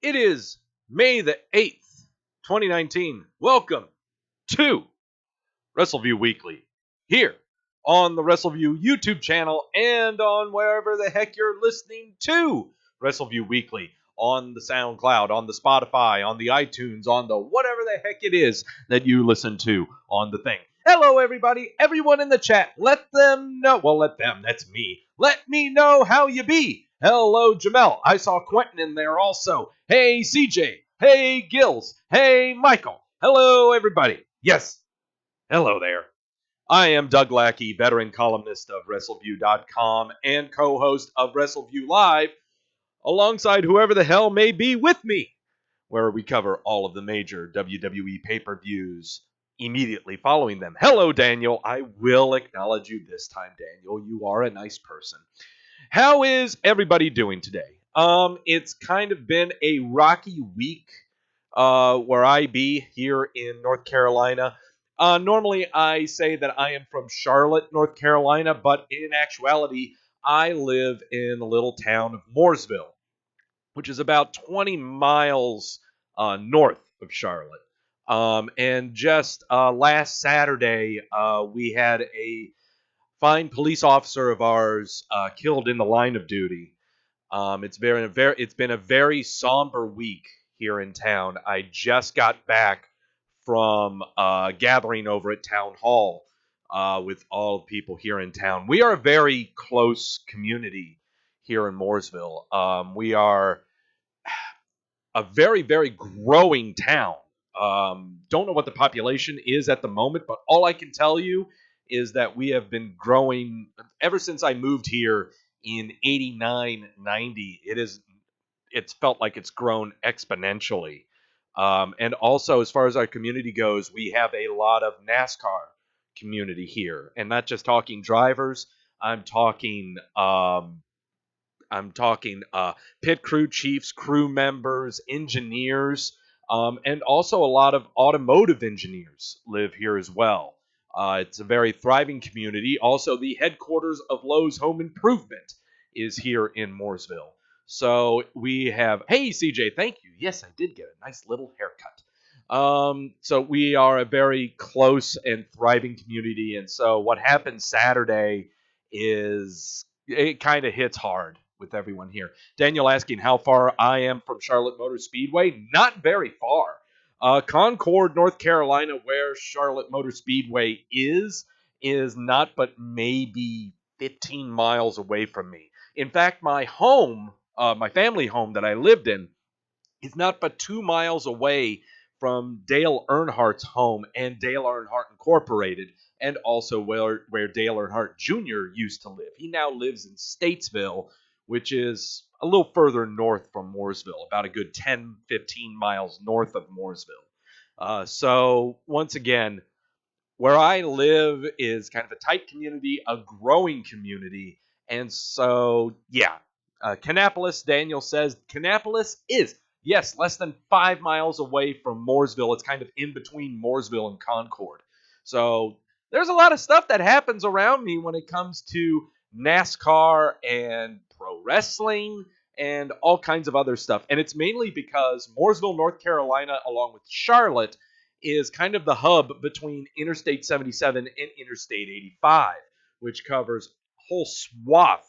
It is May the 8th, 2019. Welcome to Wrestleview Weekly, here on the Wrestleview YouTube channel and on wherever the heck you're listening to Wrestleview Weekly, on the SoundCloud, on the Spotify, on the iTunes, on the whatever the heck it is that you listen to on the thing. Hello, everybody, everyone in the chat. Let them know. Well, let them, that's me. Let me know how you be. Hello, Jamel. I saw Quentin in there also. Hey, CJ. Hey, Gills. Hey, Michael. Hello, everybody. Yes. Hello there. I am Doug Lackey, veteran columnist of Wrestleview.com and co-host of Wrestleview Live, alongside whoever the hell may be with me, where we cover all of the major WWE pay-per-views immediately following them. Hello, Daniel. I will acknowledge you this time, Daniel. You are a nice person. How is everybody doing today? It's kind of been a rocky week where I be here in North Carolina. Normally, I say that I am from Charlotte, North Carolina, but in actuality, I live in the little town of Mooresville, which is about 20 miles north of Charlotte. And just last Saturday, we had a fine police officer of ours killed in the line of duty. It's been a very somber week here in town. I just got back from gathering over at Town Hall with all people here in town. We are a very close community here in Mooresville. We are a very, very growing town. Don't know what the population is at the moment, but all I can tell you is that we have been growing ever since I moved here in 89, 90. It's felt like it's grown exponentially. And also, as far as our community goes, we have a lot of NASCAR community here, and not just talking drivers. I'm talking pit crew chiefs, crew members, engineers, and also a lot of automotive engineers live here as well. It's a very thriving community. Also, the headquarters of Lowe's Home Improvement is here in Mooresville. So we have, hey CJ, thank you. Yes, I did get a nice little haircut. So we are a very close and thriving community. And so what happened Saturday is it kind of hits hard with everyone here. Daniel asking how far I am from Charlotte Motor Speedway. Not very far. Concord, North Carolina, where Charlotte Motor Speedway is not but maybe 15 miles away from me. In fact, my home, my family home that I lived in, is not but 2 miles away from Dale Earnhardt's home and Dale Earnhardt Incorporated, and also where Dale Earnhardt Jr. used to live. He now lives in Statesville, which is a little further north from Mooresville, about a good 10, 15 miles north of Mooresville. So, once again, where I live is kind of a tight community, a growing community, and so, yeah. Kannapolis, Daniel says, Kannapolis is, yes, less than 5 miles away from Mooresville. It's kind of in between Mooresville and Concord. So, there's a lot of stuff that happens around me when it comes to NASCAR and pro wrestling and all kinds of other stuff. And it's mainly because Mooresville, North Carolina, along with Charlotte, is kind of the hub between Interstate 77 and Interstate 85, which covers a whole swath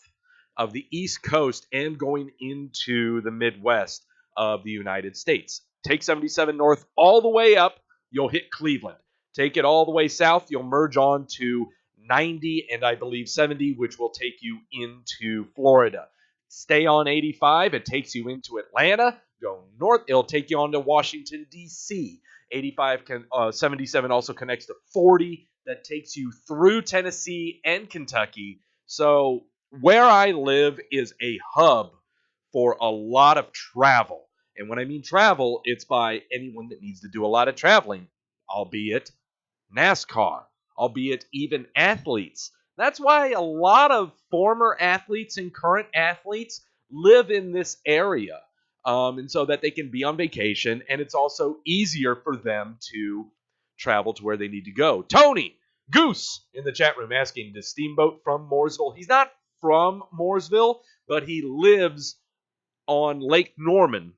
of the East Coast and going into the Midwest of the United States. Take 77 north all the way up, you'll hit Cleveland. Take it all the way south, you'll merge on to 90 and I believe 70, which will take you into Florida. Stay on 85, it takes you into Atlanta. Go north, it'll take you on to Washington, D.C. 77 also connects to 40, that takes you through Tennessee and Kentucky. So where I live is a hub for a lot of travel. And when I mean travel, it's by anyone that needs to do a lot of traveling, albeit NASCAR, albeit even athletes. That's why a lot of former athletes and current athletes live in this area. And so that they can be on vacation, and it's also easier for them to travel to where they need to go. Tony Goose in the chat room asking, does Steamboat from Mooresville? He's not from Mooresville, but he lives on Lake Norman,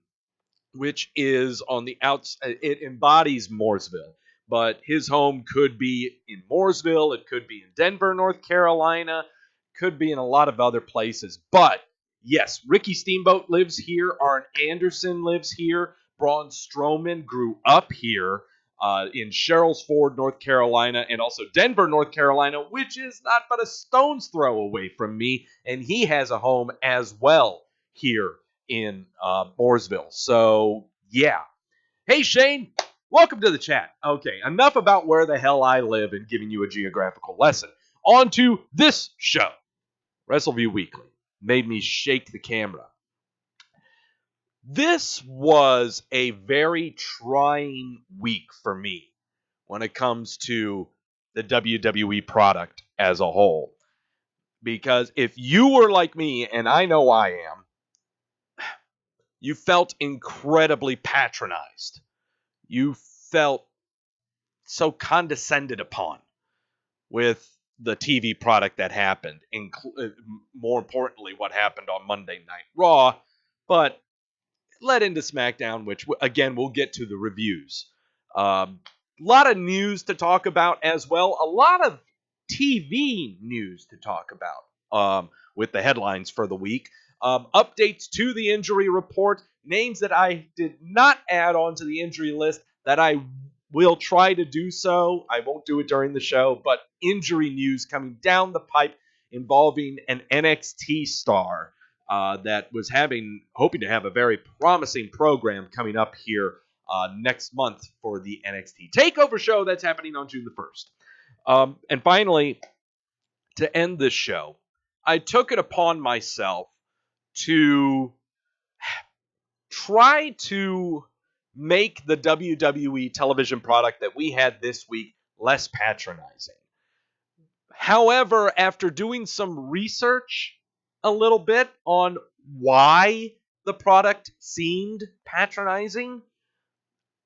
which is on the outside. It embodies Mooresville, but his home could be in Mooresville. It could be in Denver, North Carolina. Could be in a lot of other places. But yes, Ricky Steamboat lives here. Arn Anderson lives here. Braun Strowman grew up here in Sherrills Ford, North Carolina, and also Denver, North Carolina, which is not but a stone's throw away from me. And he has a home as well here in Mooresville. So, yeah. Hey, Shane, welcome to the chat. Okay, enough about where the hell I live and giving you a geographical lesson. On to this show. Wrestleview Weekly made me shake the camera. This was a very trying week for me when it comes to the WWE product as a whole. Because if you were like me, and I know I am, you felt incredibly patronized. You felt so condescended upon with the TV product that happened. More importantly, what happened on Monday Night Raw, but led into SmackDown, which, again, we'll get to the reviews. A lot of news to talk about as well. A lot of TV news to talk about with the headlines for the week. Updates to the injury report. Names that I did not add onto the injury list that I will try to do so. I won't do it during the show, but injury news coming down the pipe involving an NXT star that was hoping to have a very promising program coming up here next month for the NXT Takeover show that's happening on June the 1st. And finally, to end this show, I took it upon myself to try to make the WWE television product that we had this week less patronizing. However, after doing some research a little bit on why the product seemed patronizing,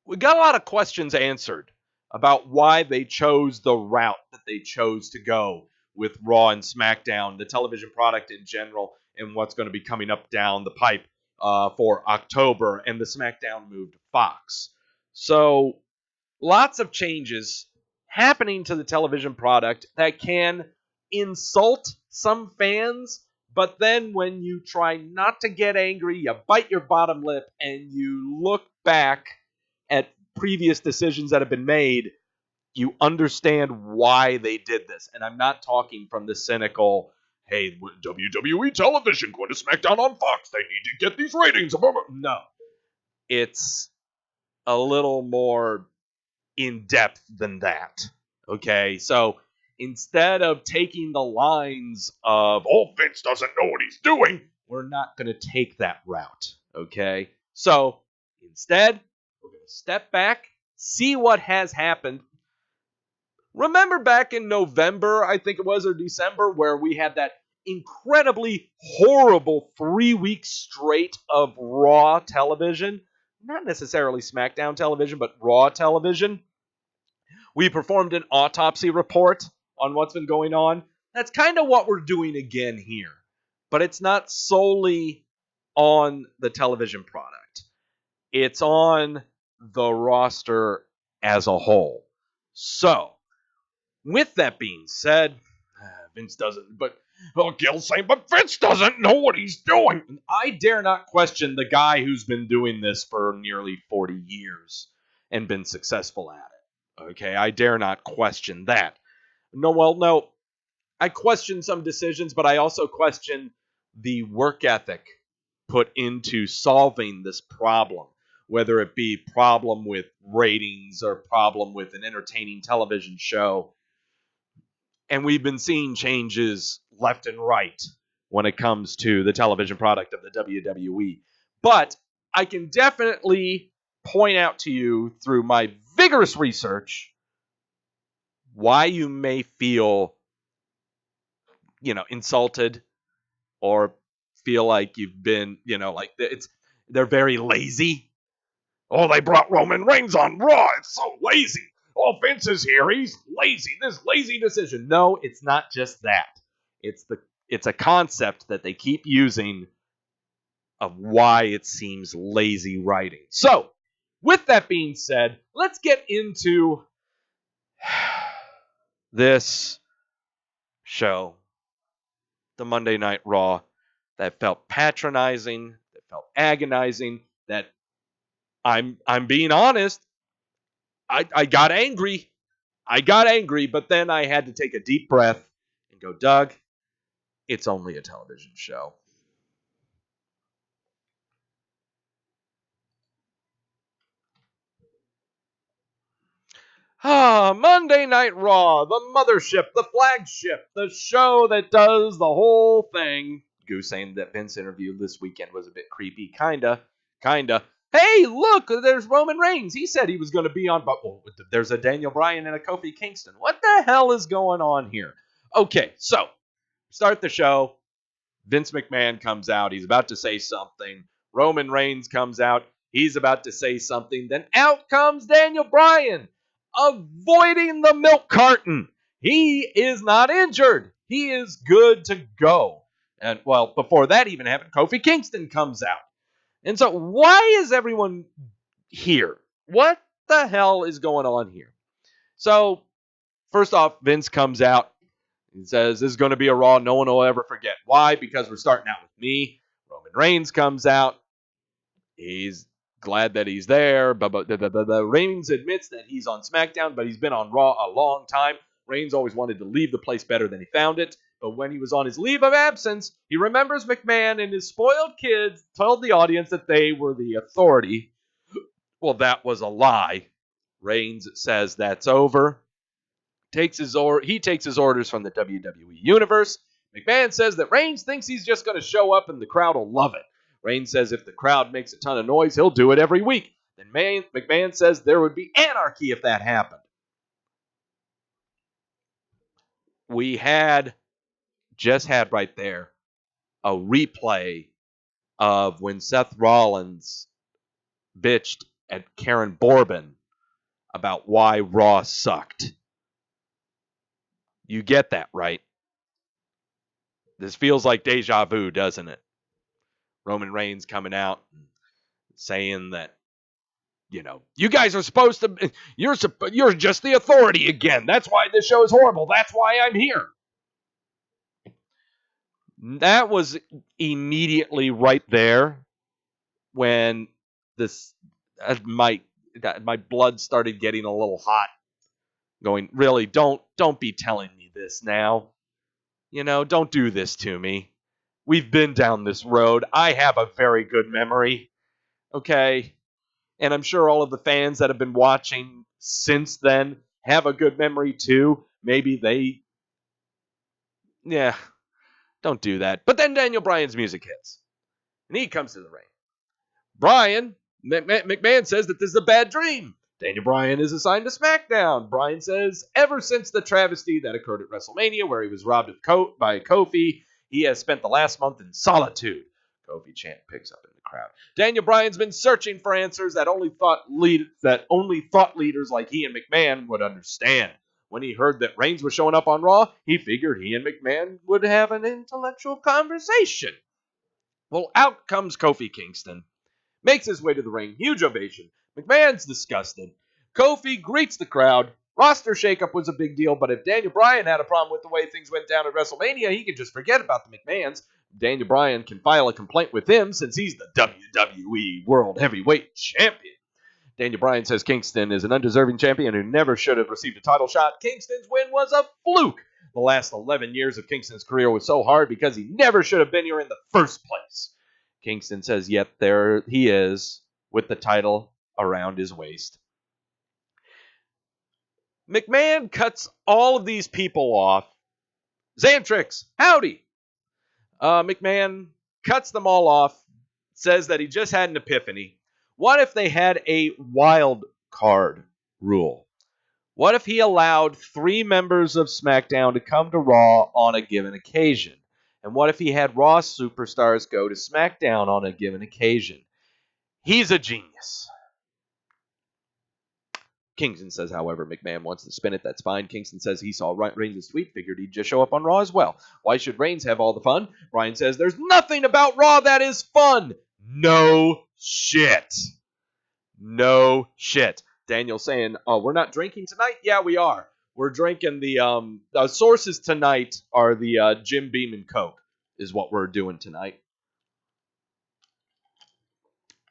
we got a lot of questions answered about why they chose the route that they chose to go with Raw and SmackDown, the television product in general, and what's going to be coming up down the pipe for October, and the SmackDown move to Fox. So, lots of changes happening to the television product that can insult some fans, but then when you try not to get angry, you bite your bottom lip and you look back at previous decisions that have been made, you understand why they did this. And I'm not talking from the cynical, hey, WWE television going to SmackDown on Fox, they need to get these ratings. No. It's a little more in depth than that. Okay, so instead of taking the lines of, oh, Vince doesn't know what he's doing, we're not going to take that route. Okay, so instead, we're going to step back, see what has happened. Remember back in November, I think it was, or December, where we had that incredibly horrible 3 weeks straight of Raw television? Not necessarily SmackDown television, but Raw television. We performed an autopsy report on what's been going on. That's kind of what we're doing again here. But it's not solely on the television product. It's on the roster as a whole. So, with that being said, Vince doesn't, but, Gil's saying, but Vince doesn't know what he's doing. I dare not question the guy who's been doing this for nearly 40 years and been successful at it. Okay, I dare not question that. No, I question some decisions, but I also question the work ethic put into solving this problem, whether it be problem with ratings or problem with an entertaining television show. And we've been seeing changes left and right when it comes to the television product of the WWE. But I can definitely point out to you through my vigorous research why you may feel, insulted or feel like you've been, like they're very lazy. Oh, they brought Roman Reigns on Raw. It's so lazy. Oh, Vince is here. He's lazy. This lazy decision. No, it's not just that. It's a concept that they keep using of why it seems lazy writing. So, with that being said, let's get into this show, the Monday Night Raw, that felt patronizing, that felt agonizing, that I'm being honest, I got angry. I got angry, but then I had to take a deep breath and go, Doug, it's only a television show. Monday Night Raw, the mothership, the flagship, the show that does the whole thing. Goose saying that Vince interview this weekend was a bit creepy. Kinda. Hey, look, there's Roman Reigns. He said he was going to be on, but there's a Daniel Bryan and a Kofi Kingston. What the hell is going on here? Okay, so start the show. Vince McMahon comes out. He's about to say something. Roman Reigns comes out. He's about to say something. Then out comes Daniel Bryan, avoiding the milk carton. He is not injured. He is good to go. And, well, before that even happened, Kofi Kingston comes out. And so why is everyone here? What the hell is going on here? So, first off, Vince comes out. He says, this is going to be a Raw no one will ever forget. Why? Because we're starting out with me. Roman Reigns comes out. He's glad that he's there. Reigns admits that he's on SmackDown, but he's been on Raw a long time. Reigns always wanted to leave the place better than he found it. But when he was on his leave of absence, he remembers McMahon and his spoiled kids told the audience that they were the authority. Well, that was a lie. Reigns says that's over. He takes his orders from the WWE Universe. McMahon says that Reigns thinks he's just going to show up and the crowd will love it. Reigns says if the crowd makes a ton of noise, he'll do it every week. Then McMahon says there would be anarchy if that happened. We just had right there a replay of when Seth Rollins bitched at Karen Bourbon about why Raw sucked. You get that, right? This feels like deja vu, doesn't it? Roman Reigns coming out and saying that, you guys are supposed to, you're just the authority again. That's why this show is horrible. That's why I'm here. That was immediately right there when my blood started getting a little hot. Going, really, don't be telling me this now. Don't do this to me. We've been down this road. I have a very good memory. Okay? And I'm sure all of the fans that have been watching since then have a good memory too. Maybe don't do that. But then Daniel Bryan's music hits. And he comes to the ring. McMahon says that this is a bad dream. Daniel Bryan is assigned to SmackDown. Bryan says, ever since the travesty that occurred at WrestleMania, where he was robbed by Kofi, he has spent the last month in solitude. Kofi chant picks up in the crowd. Daniel Bryan's been searching for answers that only thought leaders like he and McMahon would understand. When he heard that Reigns was showing up on Raw, he figured he and McMahon would have an intellectual conversation. Well, out comes Kofi Kingston. Makes his way to the ring. Huge ovation. McMahon's disgusted. Kofi greets the crowd. Roster shakeup was a big deal, but if Daniel Bryan had a problem with the way things went down at WrestleMania, he could just forget about the McMahons. Daniel Bryan can file a complaint with him since he's the WWE World Heavyweight Champion. Daniel Bryan says Kingston is an undeserving champion who never should have received a title shot. Kingston's win was a fluke. The last 11 years of Kingston's career was so hard because he never should have been here in the first place. Kingston says, yet there he is with the title around his waist. McMahon cuts all of these people off. Xantrix, howdy. McMahon cuts them all off, says that he just had an epiphany. What if they had a wild card rule? What if he allowed 3 members of SmackDown to come to Raw on a given occasion? And what if he had Raw superstars go to SmackDown on a given occasion? He's a genius. Kingston says, however, McMahon wants to spin it. That's fine. Kingston says he saw Reigns' tweet, figured he'd just show up on Raw as well. Why should Reigns have all the fun? Bryan says, there's nothing about Raw that is fun. No shit. No shit. Daniel saying, "Oh, we're not drinking tonight." Yeah, we are. We're drinking the sources tonight are the Jim Beam and Coke is what we're doing tonight.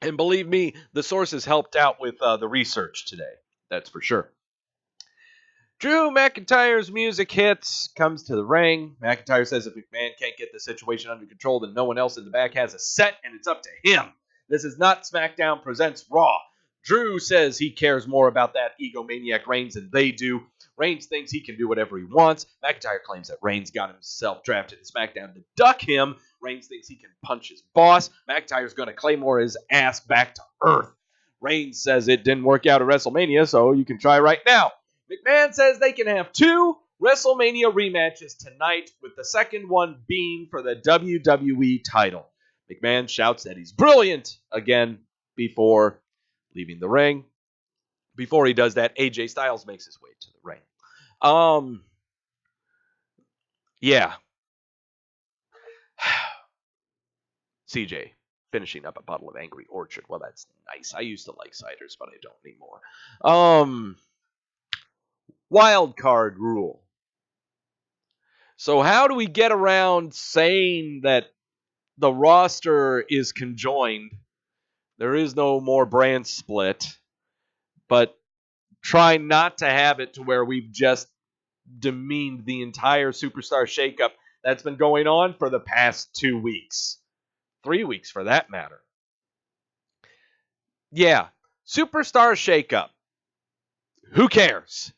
And believe me, the sources helped out with the research today. That's for sure. Drew McIntyre's music hits, comes to the ring. McIntyre says if McMahon can't get the situation under control, then no one else in the back has a set, and it's up to him. This is not SmackDown presents Raw. Drew says he cares more about that egomaniac Reigns than they do. Reigns thinks he can do whatever he wants. McIntyre claims that Reigns got himself drafted to SmackDown to duck him. Reigns thinks he can punch his boss. McIntyre's going to Claymore his ass back to earth. Reigns says it didn't work out at WrestleMania, so you can try right now. McMahon says they can have 2 WrestleMania rematches tonight, with the second one being for the WWE title. McMahon shouts that he's brilliant again before leaving the ring. Before he does that, AJ Styles makes his way to the ring. Yeah. CJ finishing up a bottle of Angry Orchard. Well, that's nice. I used to like ciders, but I don't anymore. Wild card rule. So how do we get around saying that the roster is conjoined? There is no more brand split, but try not to have it to where we've just demeaned the entire superstar shakeup that's been going on for the past 2 weeks. 3 weeks for that matter. Yeah, superstar shakeup. Who cares?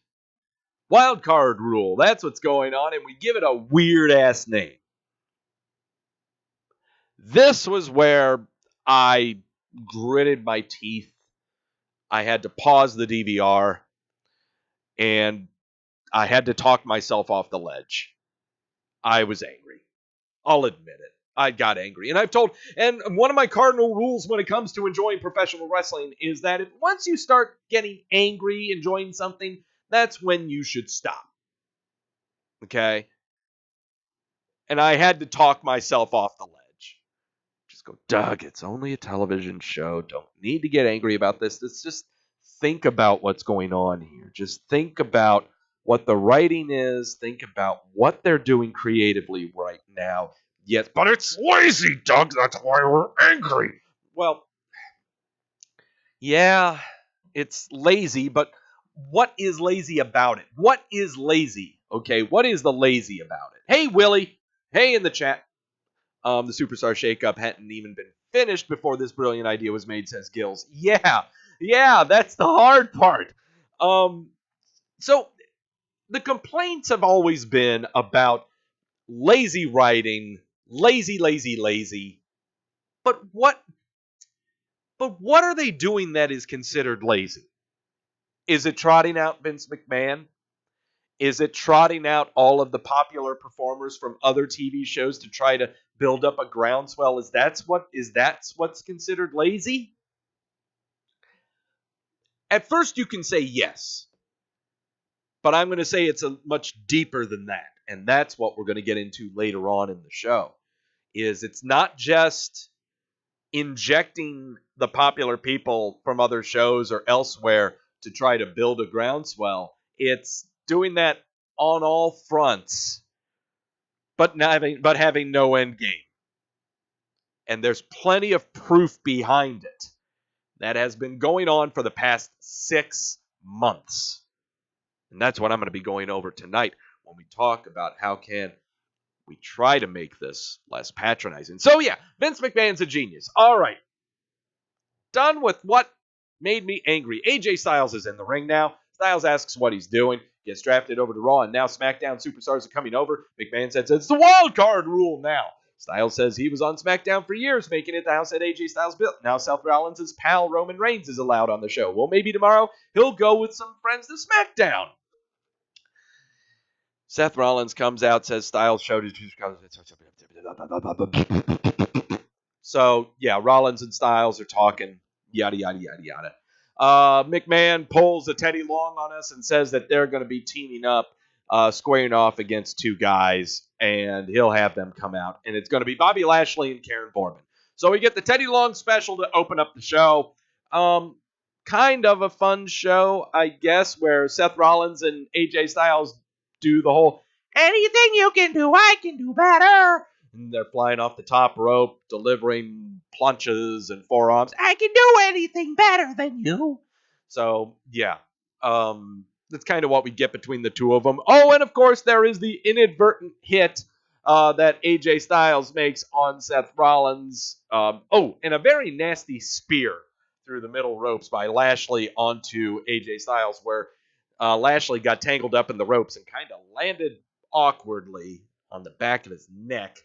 Wild card rule. That's what's going on, and we give it a weird-ass name. This was where I gritted my teeth. I had to pause the DVR, and I had to talk myself off the ledge. I was angry. I'll admit it. I got angry. And one of my cardinal rules when it comes to enjoying professional wrestling is that once you start getting angry, enjoying something, that's when you should stop. Okay? And I had to talk myself off the ledge. Just go, Doug, it's only a television show. Don't need to get angry about this. Let's just think about what's going on here. Just think about what the writing is. Think about what they're doing creatively right now. Yes, but it's lazy, Doug. That's why we're angry. Well, yeah, it's lazy, but what is lazy about it? What is lazy? Okay, what is the lazy about it? Hey, Willie. Hey, in the chat. The Superstar Shakeup hadn't even been finished before this brilliant idea was made, says Gills. Yeah, that's the hard part. So the complaints have always been about lazy writing, lazy. But what are they doing that is considered lazy? Is it trotting out Vince McMahon? Is it trotting out all of the popular performers from other TV shows to try to build up a groundswell? Is that what's considered lazy? At first you can say yes. But I'm going to say it's a much deeper than that. And that's what we're going to get into later on in the show. It's not just injecting the popular people from other shows or elsewhere to try to build a groundswell. It's doing that on all fronts, but having no end game. And there's plenty of proof behind it. That has been going on for the past 6 months. And that's what I'm going to be going over tonight when we talk about how can we try to make this less patronizing. So yeah, Vince McMahon's a genius. All right. Done with what made me angry. AJ Styles is in the ring now. Styles asks what he's doing. Gets drafted over to Raw, and now SmackDown superstars are coming over. McMahon says it's the wild card rule now. Styles says he was on SmackDown for years, making it the house that AJ Styles built. Now Seth Rollins' pal Roman Reigns is allowed on the show. Well, maybe tomorrow he'll go with some friends to SmackDown. Seth Rollins comes out, says Styles showed his... So, yeah, Rollins and Styles are talking, yada, yada, yada, yada. McMahon pulls a Teddy Long on us and says that they're going to be teaming up, squaring off against 2 guys, and he'll have them come out. And it's going to be Bobby Lashley and Karen Foreman. So we get the Teddy Long special to open up the show. Kind of a fun show, I guess, where Seth Rollins and AJ Styles do the whole, anything you can do, I can do better. And they're flying off the top rope, delivering plunges and forearms. I can do anything better than you. So, yeah. That's kind of what we get between the two of them. Oh, and of course, there is the inadvertent hit that AJ Styles makes on Seth Rollins. And a very nasty spear through the middle ropes by Lashley onto AJ Styles, where Lashley got tangled up in the ropes and kind of landed awkwardly on the back of his neck.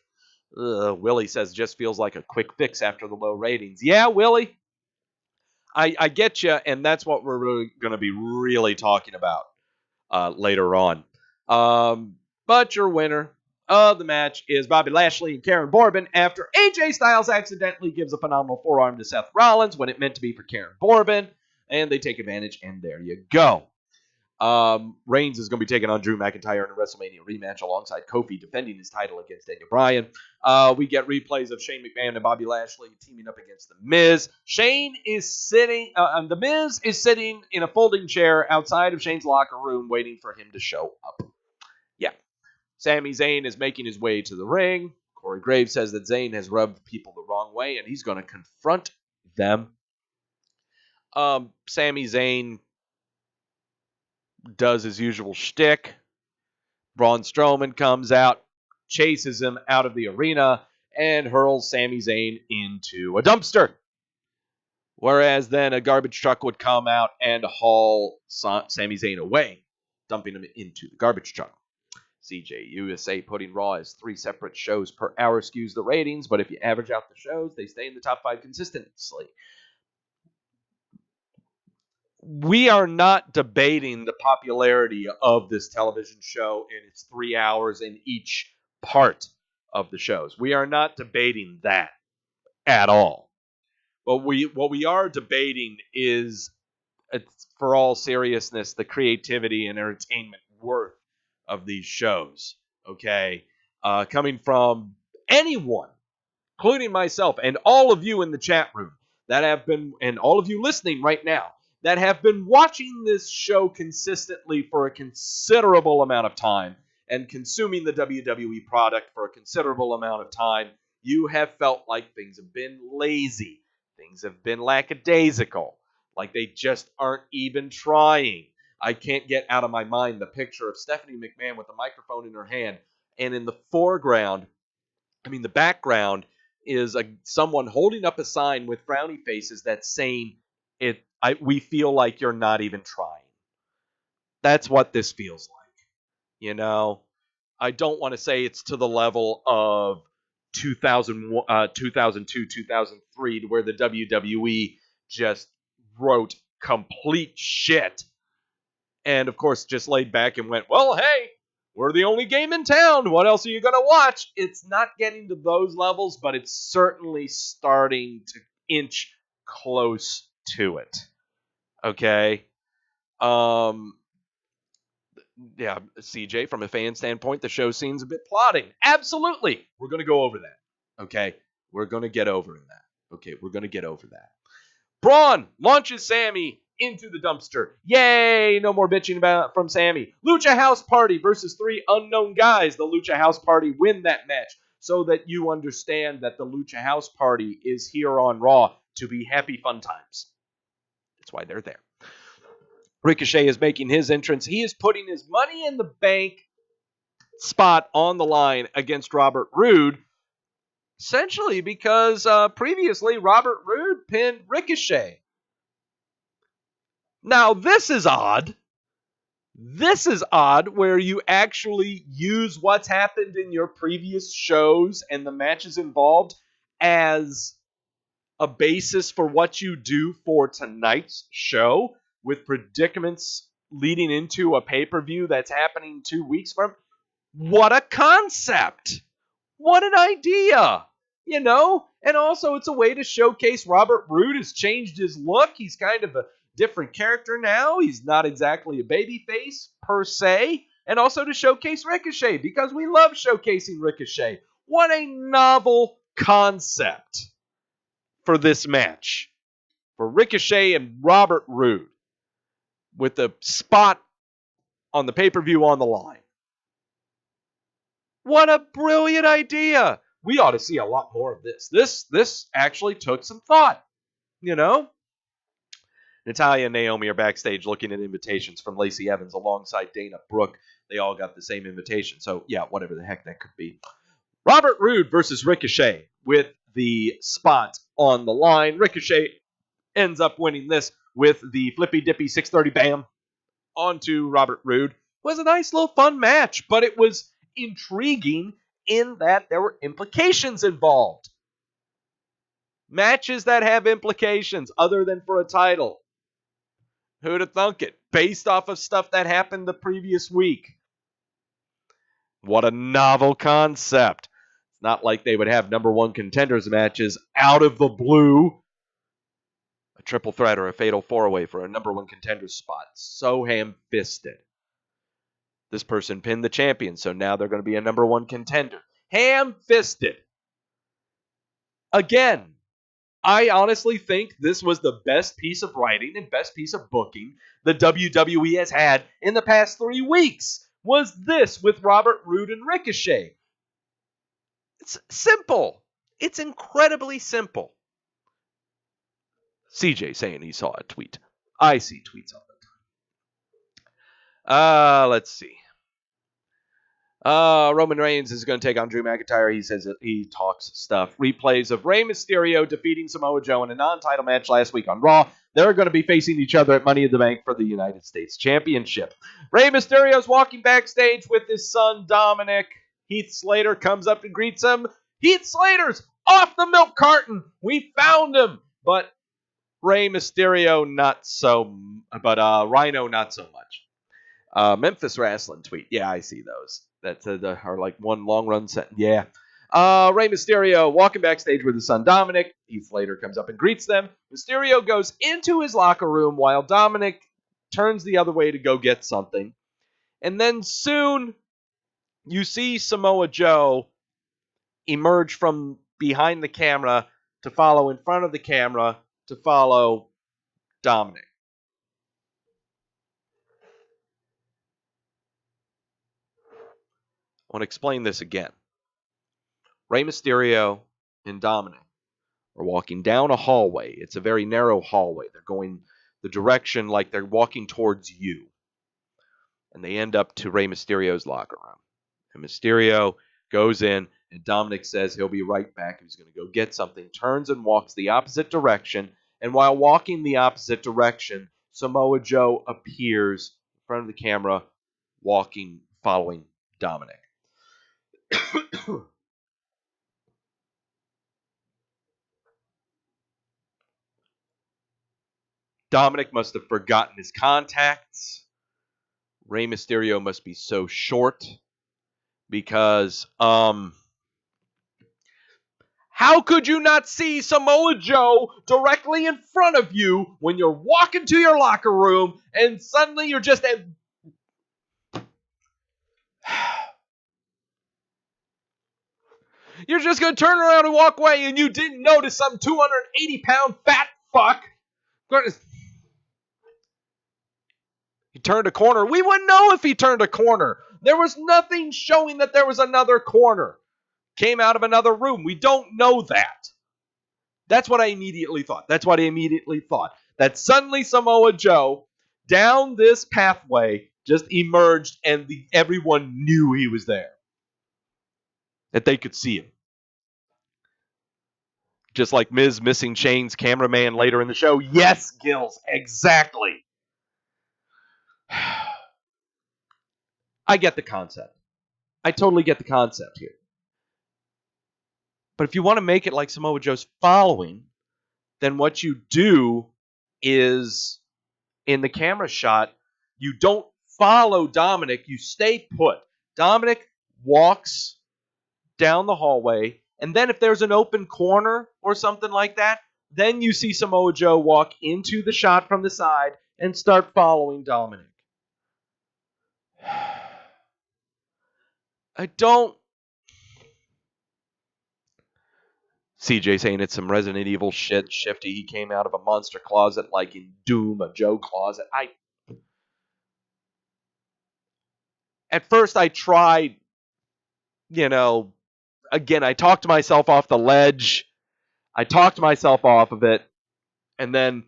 Willie says just feels like a quick fix after the low ratings. Yeah, Willie, I get you, and that's what we're really going to be really talking about later on. But your winner of the match is Bobby Lashley and Karen Corbin after AJ Styles accidentally gives a phenomenal forearm to Seth Rollins when it meant to be for Karen Corbin, and they take advantage, and there you go. Reigns is going to be taking on Drew McIntyre in a WrestleMania rematch alongside Kofi defending his title against Daniel Bryan. We get replays of Shane McMahon and Bobby Lashley teaming up against The Miz. The Miz is sitting in a folding chair outside of Shane's locker room waiting for him to show up. Yeah. Sami Zayn is making his way to the ring. Corey Graves says that Zayn has rubbed people the wrong way and he's going to confront them. Sami Zayn does his usual shtick. Braun Strowman comes out, chases him out of the arena, and hurls Sami Zayn into a dumpster. Whereas then a garbage truck would come out and haul Sami Zayn away, dumping him into the garbage truck. CJ USA putting Raw as 3 separate shows per hour skews the ratings, but if you average out the shows, they stay in the top 5 consistently. We are not debating the popularity of this television show and its 3 hours in each part of the shows. We are not debating that at all. But what we are debating is, for all seriousness, the creativity and entertainment worth of these shows. Okay? Coming from anyone, including myself and all of you in the chat room that have been, and all of you listening right now, that have been watching this show consistently for a considerable amount of time and consuming the WWE product for a considerable amount of time, you have felt like things have been lazy. Things have been lackadaisical. Like they just aren't even trying. I can't get out of my mind the picture of Stephanie McMahon with a microphone in her hand, and in the background is someone holding up a sign with frowny faces that's saying, we feel like you're not even trying. That's what this feels like. You know, I don't want to say it's to the level of 2002, 2003, to where the WWE just wrote complete shit. And, of course, just laid back and went, well, hey, we're the only game in town. What else are you going to watch? It's not getting to those levels, but it's certainly starting to inch close to it. Okay. Yeah, CJ, from a fan standpoint, the show seems a bit plotting. Absolutely. We're going to go over that. Okay. We're going to get over that. Okay. We're going to get over that. Braun launches Sammy into the dumpster. Yay. No more bitching from Sammy. Lucha House Party versus 3 unknown guys. The Lucha House Party win that match so that you understand that the Lucha House Party is here on Raw to be happy fun times. That's why they're there. Ricochet is making his entrance. He is putting his Money in the Bank spot on the line against Robert Roode, essentially because previously Robert Roode pinned Ricochet. Now, this is odd. This is odd where you actually use what's happened in your previous shows and the matches involved as a basis for what you do for tonight's show, with predicaments leading into a pay-per-view that's happening 2 weeks from. What a concept! What an idea! You know? And also, it's a way to showcase Robert Roode has changed his look. He's kind of a different character now. He's not exactly a babyface, per se. And also to showcase Ricochet, because we love showcasing Ricochet. What a novel concept. for this match. For Ricochet and Robert Roode. With the spot on the pay-per-view on the line. What a brilliant idea. We ought to see a lot more of this. This actually took some thought, you know? Natalya and Naomi are backstage looking at invitations from Lacey Evans alongside Dana Brooke. They all got the same invitation. So, yeah, whatever the heck that could be. Robert Roode versus Ricochet with the spot on the line. Ricochet ends up winning this with the flippy dippy 630 bam onto Robert Roode. It was a nice little fun match, but it was intriguing in that there were implications involved. Matches that have implications other than for a title. Who'd have thunk it? Based off of stuff that happened the previous week. What a novel concept. It's not like they would have number one contenders matches out of the blue. A triple threat or a fatal four-way for a number one contender spot. So ham-fisted. This person pinned the champion, so now they're going to be a number one contender. Ham-fisted. Again, I honestly think this was the best piece of writing and best piece of booking the WWE has had in the past 3 weeks. Was this with Robert Roode and Ricochet. It's simple. It's incredibly simple. CJ saying he saw a tweet. I see tweets all the time. Let's see. Roman Reigns is going to take on Drew McIntyre. He says that he talks stuff. Replays of Rey Mysterio defeating Samoa Joe in a non-title match last week on Raw. They're going to be facing each other at Money in the Bank for the United States Championship. Rey Mysterio's walking backstage with his son Dominic. Heath Slater comes up and greets him. Heath Slater's off the milk carton. We found him. But Rey Mysterio not so, but Rhino not so much. Memphis Wrestling tweet. Yeah, I see those. That are like one long run set. Yeah. Rey Mysterio walking backstage with his son Dominic. Heath Slater comes up and greets them. Mysterio goes into his locker room while Dominic turns the other way to go get something. And then soon you see Samoa Joe emerge from behind the camera to follow in front of the camera to follow Dominic. I want to explain this again. Rey Mysterio and Dominic are walking down a hallway. It's a very narrow hallway. They're going the direction like they're walking towards you. And they end up to Rey Mysterio's locker room. And Mysterio goes in, and Dominic says he'll be right back. He's going to go get something, turns and walks the opposite direction. And while walking the opposite direction, Samoa Joe appears in front of the camera, walking, following Dominic. Dominic must have forgotten his contacts. Rey Mysterio must be so short because, how could you not see Samoa Joe directly in front of you when you're walking to your locker room and suddenly you're just you're just going to turn around and walk away and you didn't notice some 280-pound fat fuck. He turned a corner. We wouldn't know if he turned a corner. There was nothing showing that there was another corner. Came out of another room. We don't know that. That's what I immediately thought. That suddenly Samoa Joe, down this pathway, just emerged and everyone knew he was there. That they could see him. Just like Miz missing Shane's cameraman later in the show. Yes, Gills, exactly. I get the concept. I totally get the concept here. But if you want to make it like Samoa Joe's following, then what you do is, in the camera shot, you don't follow Dominic, you stay put. Dominic walks down the hallway, and then if there's an open corner or something like that, then you see Samoa Joe walk into the shot from the side and start following Dominic. CJ saying it's some Resident Evil shit. Shifty, he came out of a monster closet like in Doom, a Joe closet. At first I tried, again, I talked myself off the ledge. I talked myself off of it, and then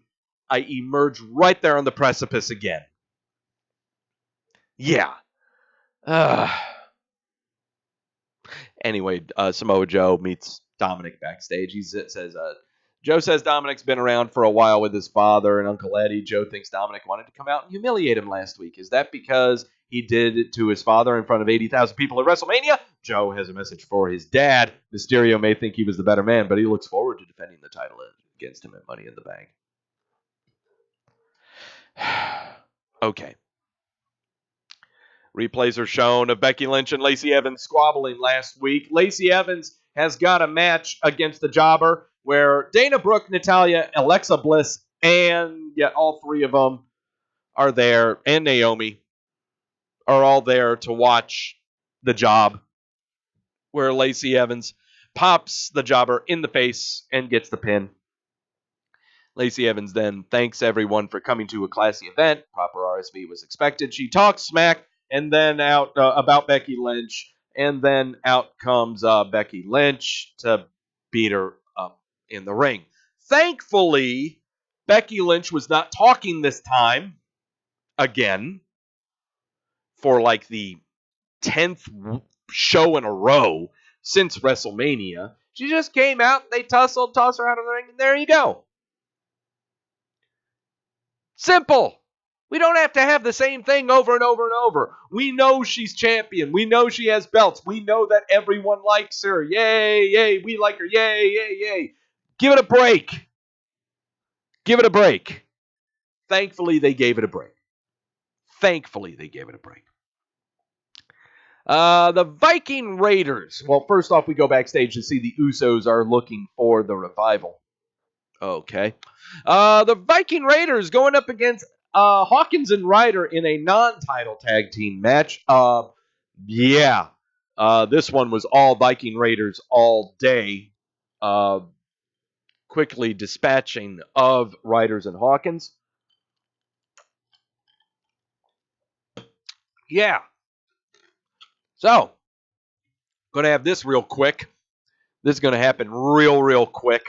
I emerged right there on the precipice again. Yeah. Anyway, Samoa Joe meets Dominic backstage. He says, Joe says Dominic's been around for a while with his father and Uncle Eddie. Joe thinks Dominic wanted to come out and humiliate him last week. Is that because he did it to his father in front of 80,000 people at WrestleMania? Joe has a message for his dad. Mysterio may think he was the better man, but he looks forward to defending the title against him at Money in the Bank. Okay. Replays are shown of Becky Lynch and Lacey Evans squabbling last week. Lacey Evans has got a match against the Jobber where Dana Brooke, Natalya, Alexa Bliss, and yet all three of them are there, and Naomi are all there to watch the job where Lacey Evans pops the Jobber in the face and gets the pin. Lacey Evans then thanks everyone for coming to a classy event. Proper RSV was expected. She talks smack and then out about Becky Lynch, and then out comes Becky Lynch to beat her up in the ring. Thankfully, Becky Lynch was not talking this time again for like the 10th show in a row since WrestleMania. She just came out, they toss her out of the ring, and there you go. Simple. We don't have to have the same thing over and over and over. We know she's champion. We know she has belts. We know that everyone likes her. Yay, yay. We like her. Yay, yay, yay. Give it a break. Give it a break. Thankfully, they gave it a break. The Viking Raiders. Well, first off, we go backstage to see the Usos are looking for the revival. Okay. The Viking Raiders going up against Hawkins and Ryder in a non-title tag team match. This one was all Viking Raiders all day. Quickly dispatching of Riders and Hawkins. Yeah. So, going to have this real quick. This is going to happen real quick.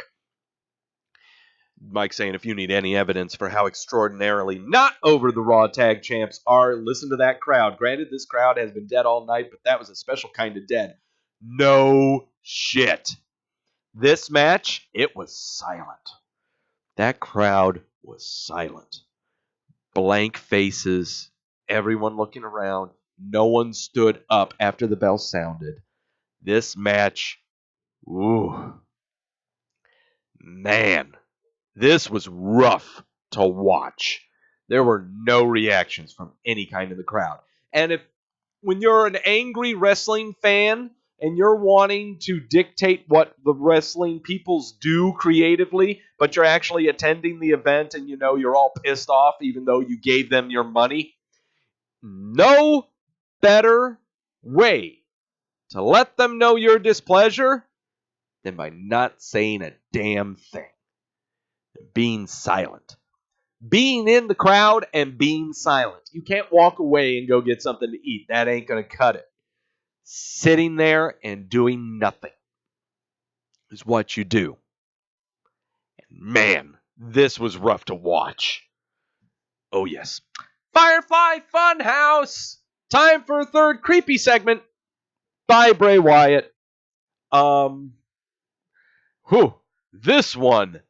Mike saying if you need any evidence for how extraordinarily not over the Raw Tag Champs are, listen to that crowd. Granted, this crowd has been dead all night, but that was a special kind of dead. No shit. This match, it was silent. That crowd was silent. Blank faces, everyone looking around. No one stood up after the bell sounded. This match, ooh, man. This was rough to watch. There were no reactions from any kind of the crowd. And when you're an angry wrestling fan and you're wanting to dictate what the wrestling peoples do creatively, but you're actually attending the event and you're all pissed off even though you gave them your money, no better way to let them know your displeasure than by not saying a damn thing. Being silent. Being in the crowd and being silent. You can't walk away and go get something to eat. That ain't going to cut it. Sitting there and doing nothing is what you do. And man, this was rough to watch. Oh, yes. Firefly Funhouse. Time for a third creepy segment by Bray Wyatt. This one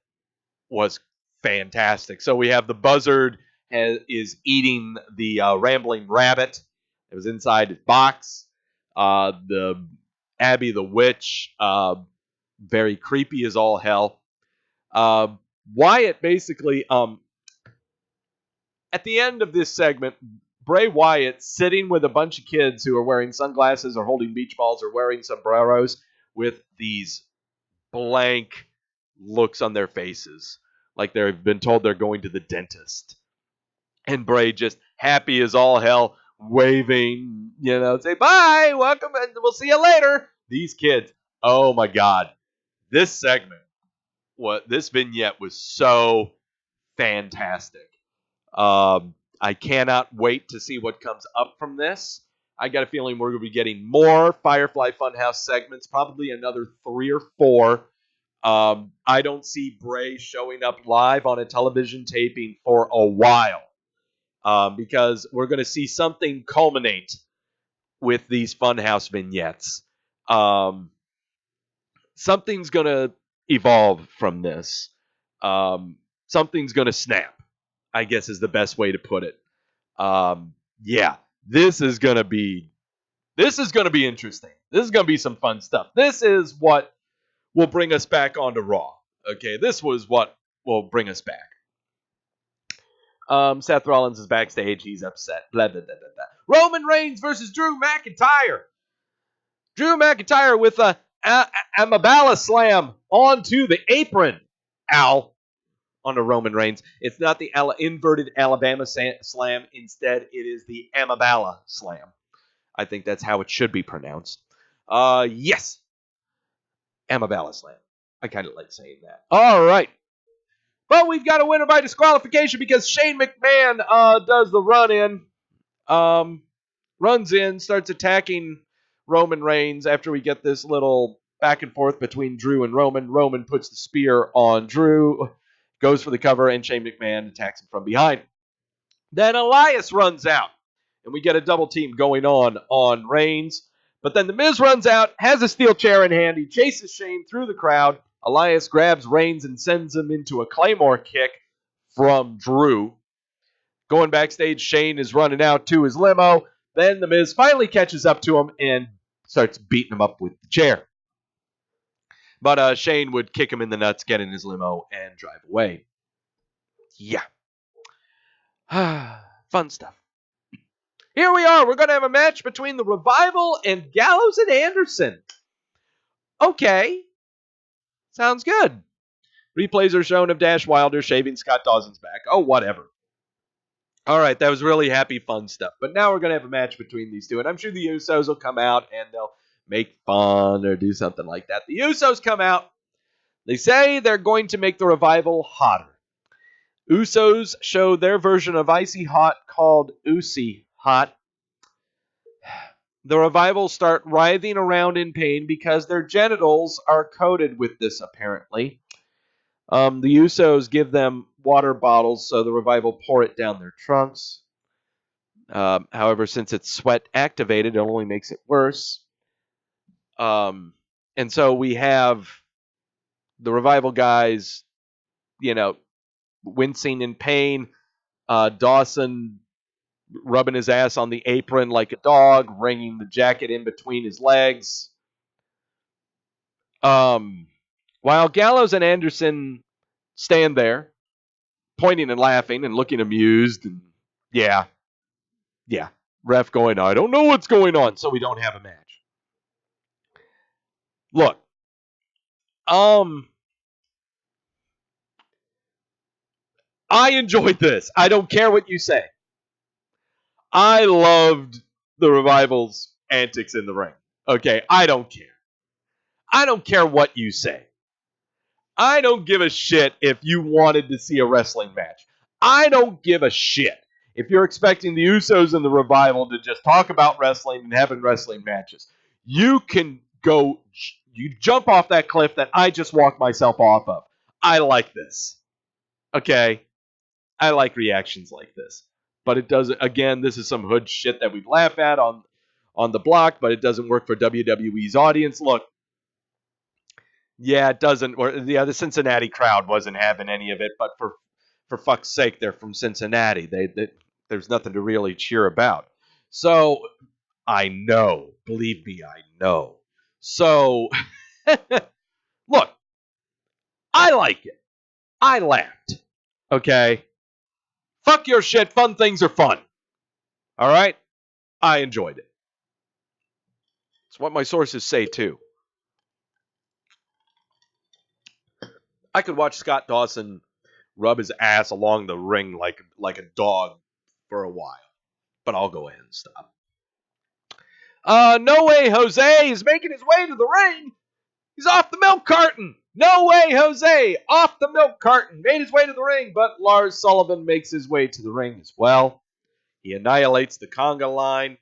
was fantastic. So we have the Buzzard is eating the Rambling Rabbit. It was inside his box. The Abby the Witch, very creepy as all hell. Wyatt basically, at the end of this segment, Bray Wyatt sitting with a bunch of kids who are wearing sunglasses or holding beach balls or wearing sombreros with these blank looks on their faces. Like they've been told they're going to the dentist. And Bray just happy as all hell, waving, say, bye, welcome, and we'll see you later. These kids, oh my God. this segment, this vignette was so fantastic. I cannot wait to see what comes up from this. I got a feeling we're going to be getting more Firefly Funhouse segments, probably another 3 or 4. I don't see Bray showing up live on a television taping for a while, because we're going to see something culminate with these Funhouse vignettes. Something's going to evolve from this. Something's going to snap, I guess is the best way to put it. Yeah, this is going to be interesting. This is going to be some fun stuff. This is what will bring us back onto Raw. Okay, this was what will bring us back. Seth Rollins is backstage. He's upset. Blah, blah, blah, blah, blah. Roman Reigns versus Drew McIntyre. Drew McIntyre with a Amabala slam onto the apron. Ow. Onto Roman Reigns. It's not the inverted Alabama slam. Instead, it is the Amabala slam. I think that's how it should be pronounced. Yes. Amabala slam. I kind of like saying that. All right. But we've got a winner by disqualification because Shane McMahon does the run-in. Runs in, starts attacking Roman Reigns after we get this little back and forth between Drew and Roman. Roman puts the spear on Drew, goes for the cover, and Shane McMahon attacks him from behind. Then Elias runs out, and we get a double team going on Reigns. But then The Miz runs out, has a steel chair in hand. He chases Shane through the crowd. Elias grabs Reigns and sends him into a Claymore kick from Drew. Going backstage, Shane is running out to his limo. Then The Miz finally catches up to him and starts beating him up with the chair. But Shane would kick him in the nuts, get in his limo, and drive away. Yeah. Fun stuff. Here we are. We're going to have a match between the Revival and Gallows and Anderson. Okay. Sounds good. Replays are shown of Dash Wilder shaving Scott Dawson's back. Oh, whatever. All right, that was really happy, fun stuff. But now we're going to have a match between these two. And I'm sure the Usos will come out and they'll make fun or do something like that. The Usos come out. They say they're going to make the Revival hotter. Usos show their version of Icy Hot called Usi Hot. The Revival start writhing around in pain because their genitals are coated with this, apparently. The Usos give them water bottles, so the Revival pour it down their trunks. However, since it's sweat activated, it only makes it worse. And so we have the Revival guys, wincing in pain. Dawson rubbing his ass on the apron like a dog, wringing the jacket in between his legs. While Gallows and Anderson stand there, pointing and laughing and looking amused. And yeah. Ref going, I don't know what's going on, so we don't have a match. Look. I enjoyed this. I don't care what you say. I loved the Revival's antics in the ring. Okay, I don't care. I don't care what you say. I don't give a shit if you wanted to see a wrestling match. I don't give a shit if you're expecting the Usos and the Revival to just talk about wrestling and having wrestling matches. You can go, you jump off that cliff that I just walked myself off of. I like this. Okay? I like reactions like this. But it doesn't, again, this is some hood shit that we laugh at on the block, but it doesn't work for WWE's audience. Look, yeah, it doesn't. The Cincinnati crowd wasn't having any of it, but for fuck's sake, they're from Cincinnati. There's nothing to really cheer about. So, I know. Believe me, I know. So, look, I like it. I laughed. Okay? Fuck your shit. Fun things are fun. All right? I enjoyed it. It's what my sources say, too. I could watch Scott Dawson rub his ass along the ring like a dog for a while. But I'll go ahead and stop. No Way Jose is making his way to the ring. He's off the milk carton. No way, Jose! Off the milk carton, made his way to the ring, but Lars Sullivan makes his way to the ring as well. He annihilates the conga line.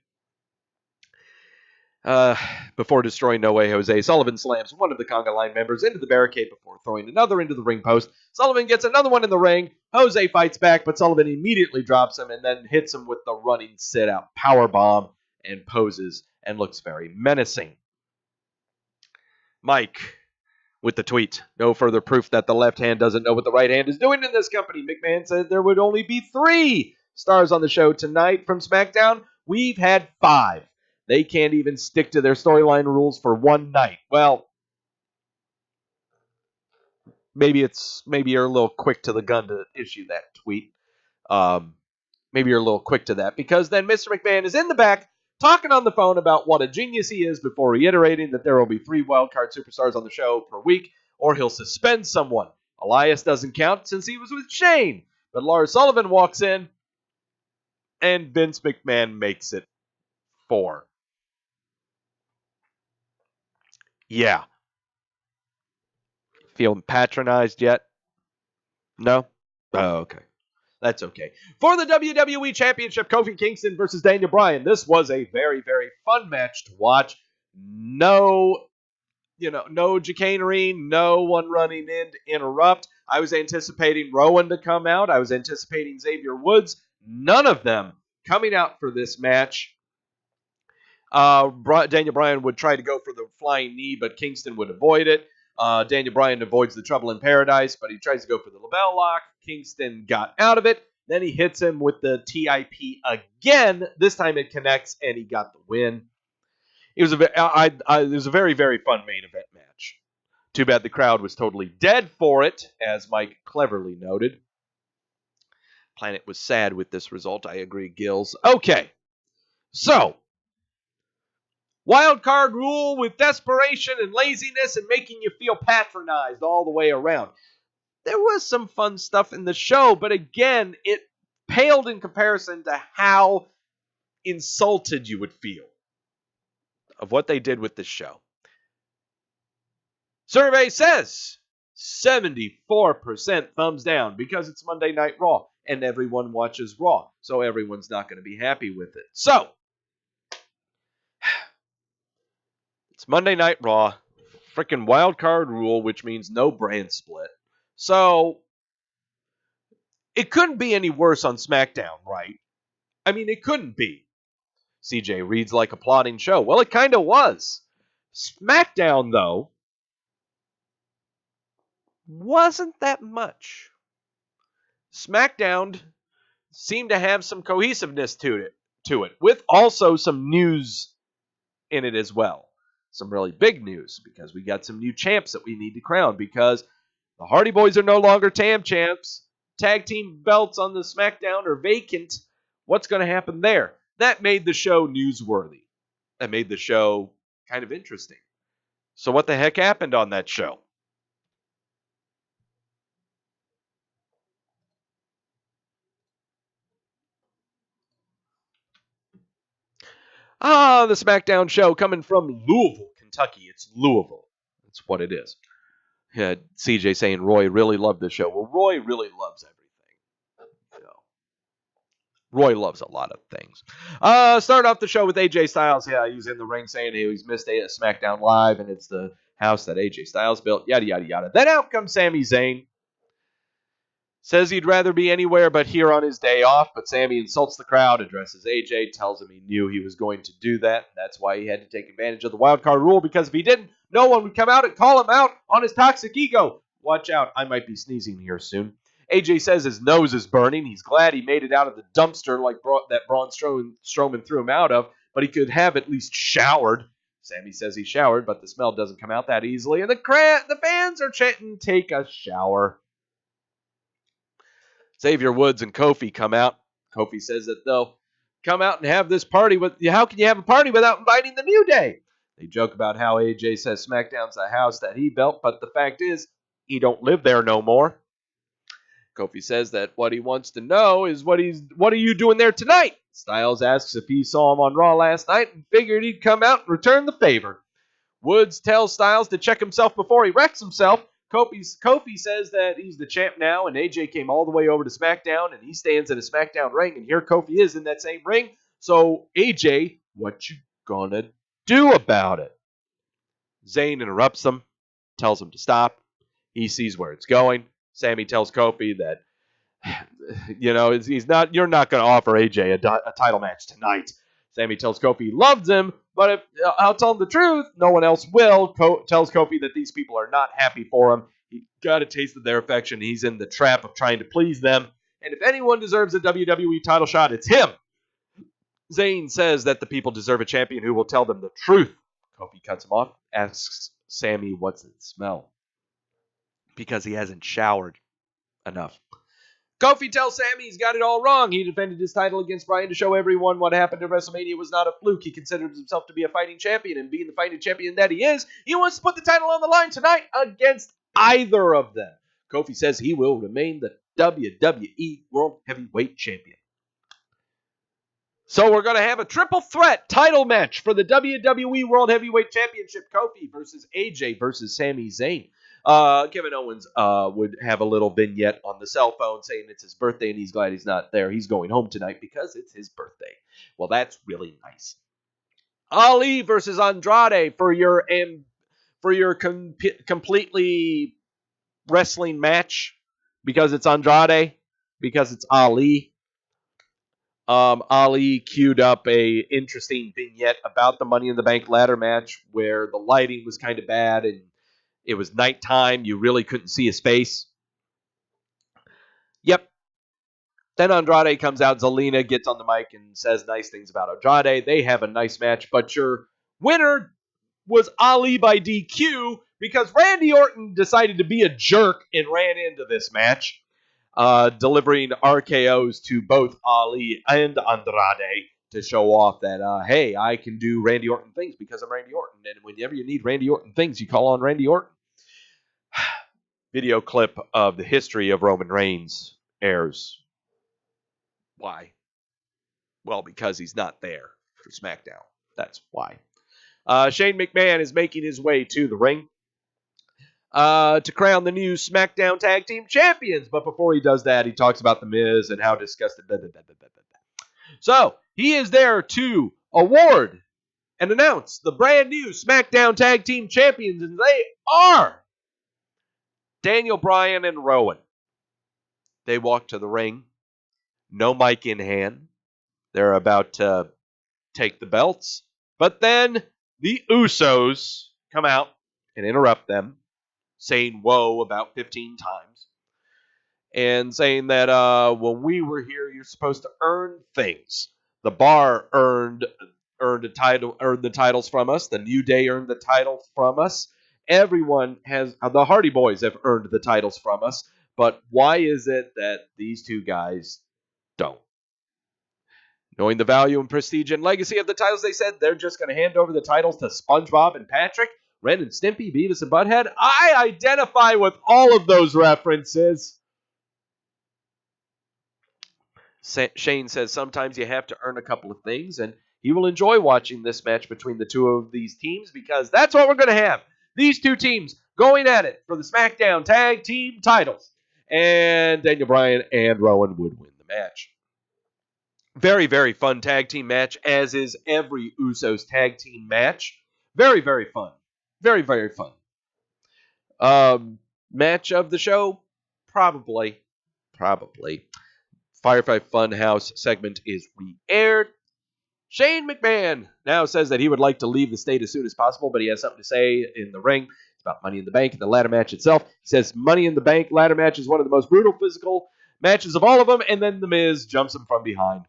Before destroying No Way Jose, Sullivan slams one of the conga line members into the barricade before throwing another into the ring post. Sullivan gets another one in the ring. Jose fights back, but Sullivan immediately drops him and then hits him with the running sit-out powerbomb and poses and looks very menacing. Mike with the tweet. No further proof that the left hand doesn't know what the right hand is doing in this company. McMahon said there would only be 3 stars on the show tonight from SmackDown. We've had 5. They can't even stick to their storyline rules for one night. Well, maybe you're a little quick to the gun to issue that tweet. Maybe you're a little quick to that, because then Mr. McMahon is in the back talking on the phone about what a genius he is before reiterating that there will be 3 wildcard superstars on the show per week, or he'll suspend someone. Elias doesn't count since he was with Shane, but Lars Sullivan walks in, and Vince McMahon makes it 4. Yeah. Feeling patronized yet? No? Oh, okay. That's okay. For the WWE Championship, Kofi Kingston versus Daniel Bryan. This was a very, very fun match to watch. No chicanery, no one running in to interrupt. I was anticipating Rowan to come out. I was anticipating Xavier Woods. None of them coming out for this match. Daniel Bryan would try to go for the flying knee, but Kingston would avoid it. Daniel Bryan avoids the trouble in paradise, but he tries to go for the label lock. Kingston got out of it. Then he hits him with the TIP again. This time it connects, and he got the win. It was a very, very fun main event match. Too bad the crowd was totally dead for it, as Mike cleverly noted. Planet was sad with this result. I agree, Gills. Okay, so wild card rule with desperation and laziness and making you feel patronized all the way around. There was some fun stuff in the show, but again, it paled in comparison to how insulted you would feel of what they did with this show. Survey says 74% thumbs down because it's Monday Night Raw and everyone watches Raw, so everyone's not going to be happy with it. So, it's Monday Night Raw, freaking wild card rule, which means no brand split. So, it couldn't be any worse on SmackDown, right? I mean, it couldn't be. CJ reads like a plotting show. Well, it kind of was. SmackDown, though, wasn't that much. SmackDown seemed to have some cohesiveness to it, with also some news in it as well. Some really big news, because we got some new champs that we need to crown, because the Hardy Boys are no longer TAM champs. Tag team belts on the SmackDown are vacant. What's going to happen there? That made the show newsworthy. That made the show kind of interesting. So what the heck happened on that show? The SmackDown show coming from Louisville, Kentucky. It's Louisville. That's what it is. Yeah, CJ saying Roy really loved the show. Well, Roy really loves everything. So, Roy loves a lot of things. Start off the show with AJ Styles. Yeah, he's in the ring saying he's missed a SmackDown Live, and it's the house that AJ Styles built, yada, yada, yada. Then out comes Sami Zayn. Says he'd rather be anywhere but here on his day off, but Sami insults the crowd, addresses AJ, tells him he knew he was going to do that. That's why he had to take advantage of the wildcard rule, because if he didn't, no one would come out and call him out on his toxic ego. Watch out, I might be sneezing here soon. AJ says his nose is burning. He's glad he made it out of the dumpster like that Braun Strowman threw him out of, but he could have at least showered. Sami says he showered, but the smell doesn't come out that easily, and the fans are chanting, "Take a shower." Xavier Woods and Kofi come out. Kofi says that they'll come out and have this party. How can you have a party without inviting the New Day? They joke about how AJ says SmackDown's the house that he built, but the fact is, he don't live there no more. Kofi says that what he wants to know is what are you doing there tonight? Styles asks if he saw him on Raw last night and figured he'd come out and return the favor. Woods tells Styles to check himself before he wrecks himself. Kofi says that he's the champ now, and AJ came all the way over to SmackDown, and he stands in a SmackDown ring, and here Kofi is in that same ring. So, AJ, what you gonna do about it? Zayn interrupts him, tells him to stop. He sees where it's going. Sammy tells Kofi that, you're not going to offer AJ a title match tonight. Sammy tells Kofi he loves him, but if I'll tell him the truth, no one else will. Tells Kofi that these people are not happy for him. He got a taste of their affection. He's in the trap of trying to please them. And if anyone deserves a WWE title shot, it's him. Zayn says that the people deserve a champion who will tell them the truth. Kofi cuts him off, asks Sammy what's it smell, because he hasn't showered enough. Kofi tells Sammy he's got it all wrong. He defended his title against Bryan to show everyone what happened at WrestleMania was not a fluke. He considered himself to be a fighting champion, and being the fighting champion that he is, he wants to put the title on the line tonight against either of them. Kofi says he will remain the WWE World Heavyweight Champion. So we're going to have a triple threat title match for the WWE World Heavyweight Championship. Kofi versus AJ versus Sami Zayn. Kevin Owens would have a little vignette on the cell phone saying it's his birthday and he's glad he's not there. He's going home tonight because it's his birthday. Well, that's really nice. Ali versus Andrade for your completely wrestling match, because it's Andrade, because it's Ali. Ali queued up a interesting vignette about the Money in the Bank ladder match where the lighting was kind of bad and it was nighttime. You really couldn't see his face. Yep. Then Andrade comes out. Zelina gets on the mic and says nice things about Andrade. They have a nice match, but your winner was Ali by DQ because Randy Orton decided to be a jerk and ran into this match. Delivering RKOs to both Ali and Andrade to show off that, hey, I can do Randy Orton things because I'm Randy Orton. And whenever you need Randy Orton things, you call on Randy Orton. Video clip of the history of Roman Reigns airs. Why? Well, because he's not there for SmackDown. That's why. Shane McMahon is making his way to the ring to crown the new SmackDown Tag Team Champions. But before he does that, he talks about The Miz and how disgusted. So, he is there to award and announce the brand new SmackDown Tag Team Champions, and they are Daniel Bryan and Rowan. They walk to the ring, no mic in hand. They're about to take the belts, but then the Usos come out and interrupt them, saying whoa about 15 times, and saying that when we were here, you're supposed to earn things. The Bar earned the titles from us. The New Day earned the title from us. Everyone has, the Hardy Boys have earned the titles from us. But why is it that these two guys don't? Knowing the value and prestige and legacy of the titles, they said they're just going to hand over the titles to SpongeBob and Patrick, Ren and Stimpy, Beavis and Butthead. I identify with all of those references. Shane says sometimes you have to earn a couple of things, and he will enjoy watching this match between the two of these teams because that's what we're going to have. These two teams going at it for the SmackDown Tag Team titles. And Daniel Bryan and Rowan would win the match. Very, very fun tag team match, as is every Usos tag team match. Very, very fun. Very, very fun. Match of the show? Probably. Firefly Funhouse segment is re-aired. Shane McMahon now says that he would like to leave the state as soon as possible, but he has something to say in the ring. It's about Money in the Bank and the ladder match itself. He says Money in the Bank ladder match is one of the most brutal physical matches of all of them, and then The Miz jumps him from behind.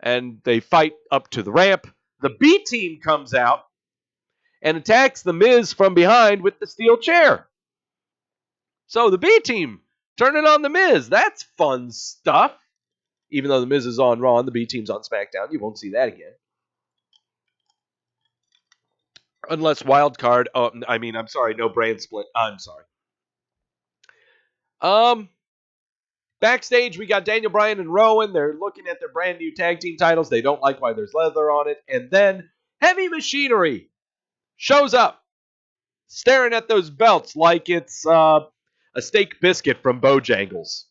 And they fight up to the ramp. The B team comes out and attacks The Miz from behind with the steel chair. So the B team turning on The Miz. That's fun stuff. Even though The Miz is on Raw and the B team's on SmackDown, you won't see that again. Unless Wildcard. No brand split. I'm sorry. Backstage, we got Daniel Bryan and Rowan. They're looking at their brand new tag team titles. They don't like why there's leather on it. And then Heavy Machinery shows up. staring at those belts like it's a steak biscuit from Bojangles.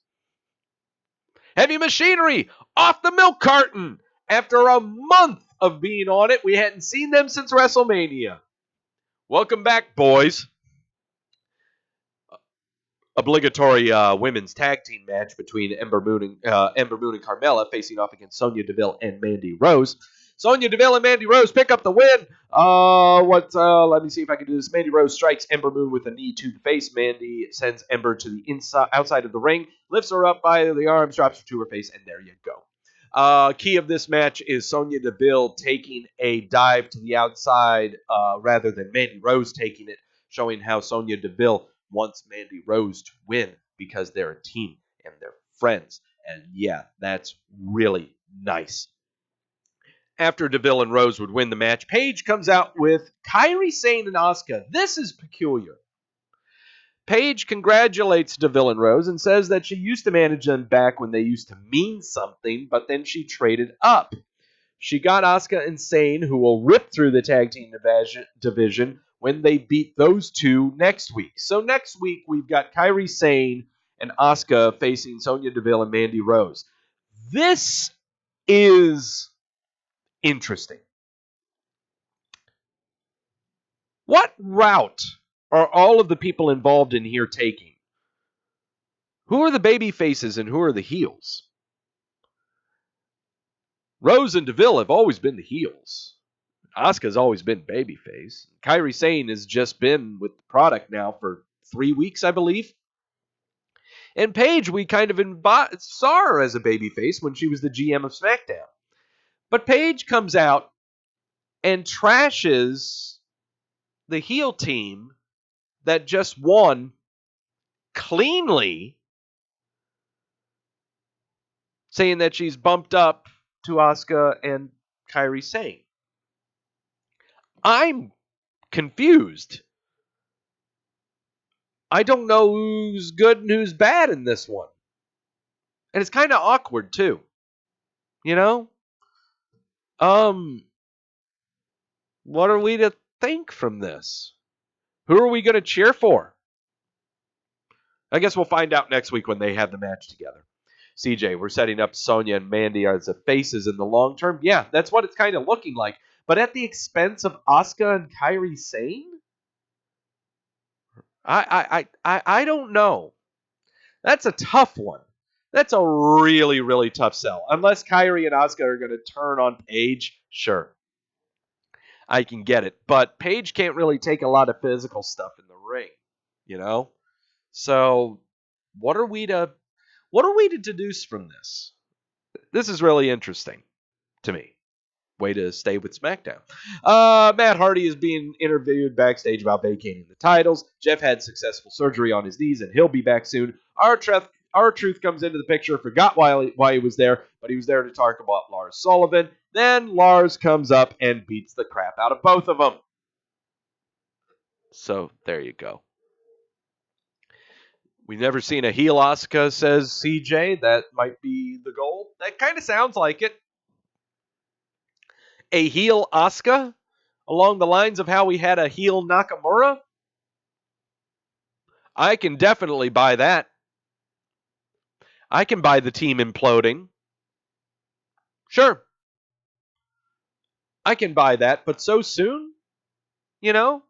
Heavy Machinery off the milk carton. After a month of being on it, we hadn't seen them since WrestleMania. Welcome back, boys. Obligatory women's tag team match between Ember Moon and Carmella facing off against Sonya Deville and Mandy Rose. Sonya Deville and Mandy Rose pick up the win. Let me see if I can do this. Mandy Rose strikes Ember Moon with a knee to the face. Mandy sends Ember to the outside of the ring, lifts her up by the arms, drops her to her face, and there you go. Key of this match is Sonya Deville taking a dive to the outside rather than Mandy Rose taking it, showing how Sonya Deville wants Mandy Rose to win because they're a team and they're friends. And yeah, that's really nice. After Deville and Rose would win the match, Paige comes out with Kairi Sane and Asuka. This is peculiar. Paige congratulates Deville and Rose and says that she used to manage them back when they used to mean something, but then she traded up. She got Asuka and Sane, who will rip through the tag team division when they beat those two next week. So next week, we've got Kairi Sane and Asuka facing Sonya Deville and Mandy Rose. This is interesting. What route are all of the people involved in here taking? Who are the baby faces and who are the heels? Rose and Deville have always been the heels. Asuka's always been babyface. Kairi Sane has just been with the product now for 3 weeks, I believe. And Paige, we kind of saw her as a babyface when she was the GM of SmackDown. But Paige comes out and trashes the heel team that just won cleanly, saying that she's bumped up to Asuka and Kairi Sane. I'm confused. I don't know who's good and who's bad in this one. And it's kind of awkward, too. You know? What are we to think from this? Who are we going to cheer for? I guess we'll find out next week when they have the match together. CJ, we're setting up Sonya and Mandy as the faces in the long term. Yeah, that's what it's kind of looking like. But at the expense of Asuka and Kairi Sane? I don't know. That's a tough one. That's a really, really tough sell. Unless Kairi and Asuka are going to turn on Paige, sure. I can get it. But Paige can't really take a lot of physical stuff in the ring, you know? So what are we to deduce from this? This is really interesting to me. Way to stay with SmackDown. Matt Hardy is being interviewed backstage about vacating the titles. Jeff had successful surgery on his knees, and he'll be back soon. R-Truth comes into the picture. Forgot why he was there, but he was there to talk about Lars Sullivan. Then Lars comes up and beats the crap out of both of them. So there you go. We've never seen a heel Asuka, says CJ. That might be the goal. That kind of sounds like it. A heel Asuka along the lines of how we had a heel Nakamura? I can definitely buy that. I can buy the team imploding. Sure. I can buy that, but so soon? You know?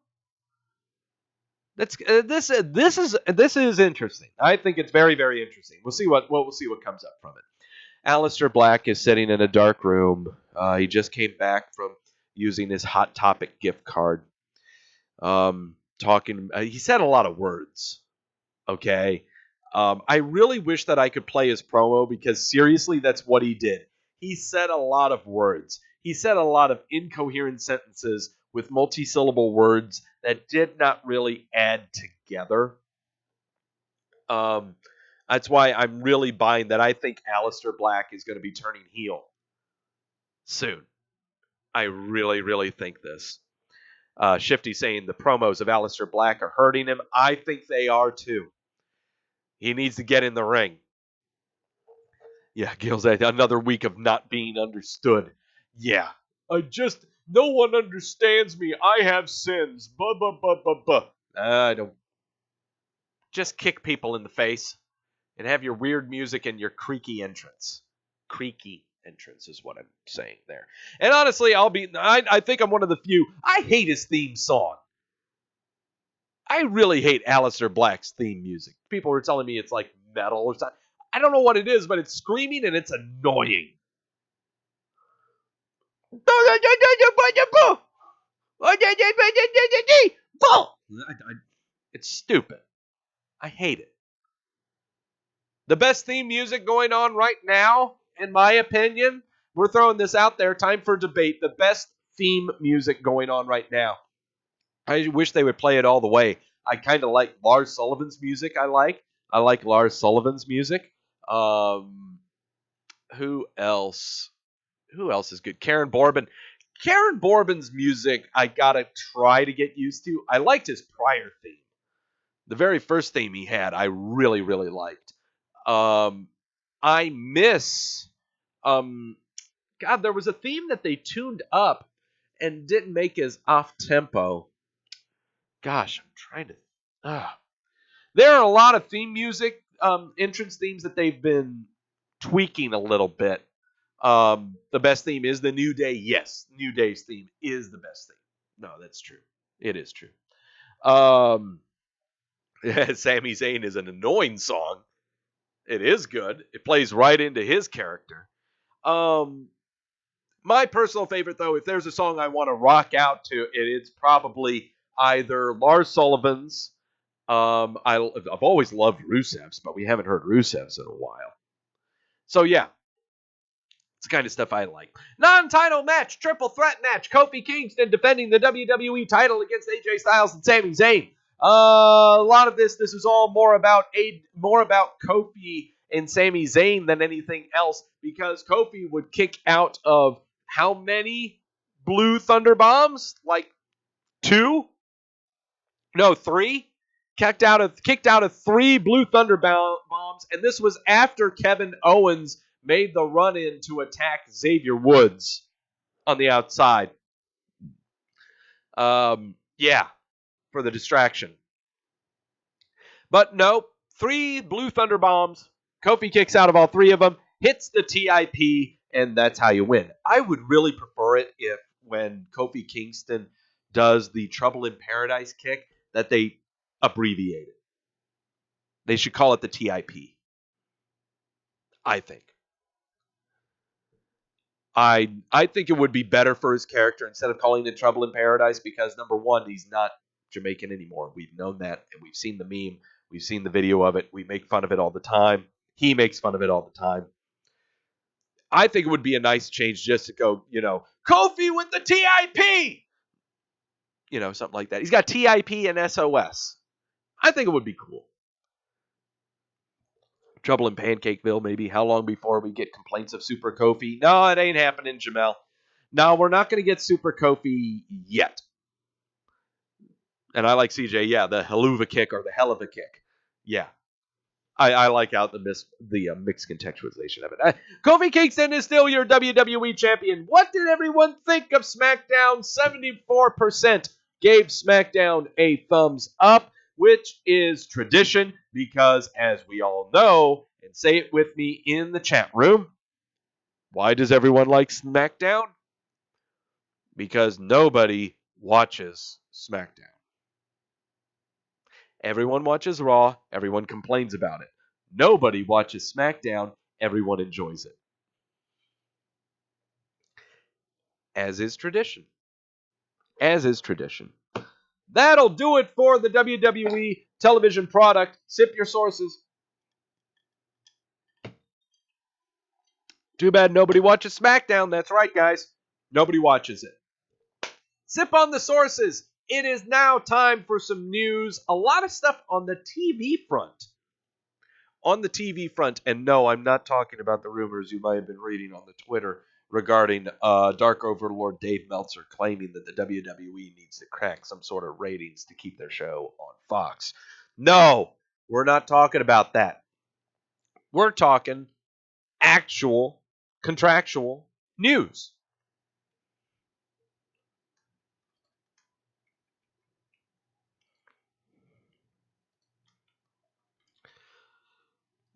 That's this is interesting. I think it's very, very interesting. We'll see what comes up from it. Aleister Black is sitting in a dark room. He just came back from using his Hot Topic gift card. He said a lot of words. Okay. I really wish that I could play his promo because seriously, that's what he did. He said a lot of words. He said a lot of incoherent sentences with multi-syllable words that did not really add together. That's why I'm really buying that. I think Aleister Black is going to be turning heel soon. I really, really think this. Shifty saying the promos of Aleister Black are hurting him. I think they are too. He needs to get in the ring. Yeah, Gil's had another week of not being understood. Yeah. No one understands me. I have sins. Buh, buh, buh, buh, buh. Don't just kick people in the face and have your weird music and your creaky entrance. Creaky entrance is what I'm saying there. And honestly, I think I'm one of the few. I hate his theme song. I really hate Aleister Black's theme music. People were telling me it's like metal or something. I don't know what it is, but it's screaming and it's annoying. It's stupid. I hate it. The best theme music going on right now, in my opinion, we're throwing this out there, time for debate, the best theme music going on right now. I wish they would play it all the way. I kind of like Lars Sullivan's music. I like Lars Sullivan's music. Who else? Who else is good? Karen Borbin. Karen Borbin's music, I gotta try to get used to. I liked his prior theme. The very first theme he had, I really, really liked. I miss. God, there was a theme that they tuned up and didn't make as off tempo. Gosh, I'm trying to. There are a lot of theme music, entrance themes that they've been tweaking a little bit. The best theme is the New Day. Yes, New Day's theme is the best theme. No, that's true. It is true. Sami Zayn is an annoying song. It is good. It plays right into his character. My personal favorite, though, if there's a song I want to rock out to, it's probably either Lars Sullivan's. I've always loved Rusev's, but we haven't heard Rusev's in a while. So, yeah. It's the kind of stuff I like. Non-title match, triple threat match. Kofi Kingston defending the WWE title against AJ Styles and Sami Zayn. A lot of this is all more about Kofi and Sami Zayn than anything else, because Kofi would kick out of how many blue thunder bombs? Like 2? No, 3. Kicked out of 3 blue thunder bombs, and this was after Kevin Owens made the run-in to attack Xavier Woods on the outside. Yeah, for the distraction. But no, 3 blue thunder bombs. Kofi kicks out of all 3 of them, hits the TIP, and that's how you win. I would really prefer it if when Kofi Kingston does the Trouble in Paradise kick that they abbreviate it. They should call it the TIP. I think. I think it would be better for his character instead of calling it Trouble in Paradise, because number one, he's not Jamaican anymore. We've known that, and we've seen the meme. We've seen the video of it. We make fun of it all the time. He makes fun of it all the time. I think it would be a nice change just to go, Kofi with the TIP! Something like that. He's got TIP and SOS. I think it would be cool. Trouble in Pancakeville, maybe. How long before we get complaints of Super Kofi? No, it ain't happening, Jamel. No, we're not going to get Super Kofi yet. And I like CJ, yeah, the Helluva kick or the hell of a kick. Yeah. I like out the mixed contextualization of it. Kofi Kingston is still your WWE champion. What did everyone think of SmackDown? 74% gave SmackDown a thumbs up, which is tradition because, as we all know, and say it with me in the chat room, why does everyone like SmackDown? Because nobody watches SmackDown. Everyone watches Raw. Everyone complains about it. Nobody watches SmackDown. Everyone enjoys it. As is tradition. As is tradition. That'll do it for the WWE television product. Sip your sources. Too bad nobody watches SmackDown. That's right, guys. Nobody watches it. Sip on the sources. It is now time for some news. A lot of stuff on the TV front. On the TV front, and no, I'm not talking about the rumors you might have been reading on the Twitter regarding Dark Overlord Dave Meltzer claiming that the WWE needs to crack some sort of ratings to keep their show on Fox. No, we're not talking about that. We're talking actual contractual news.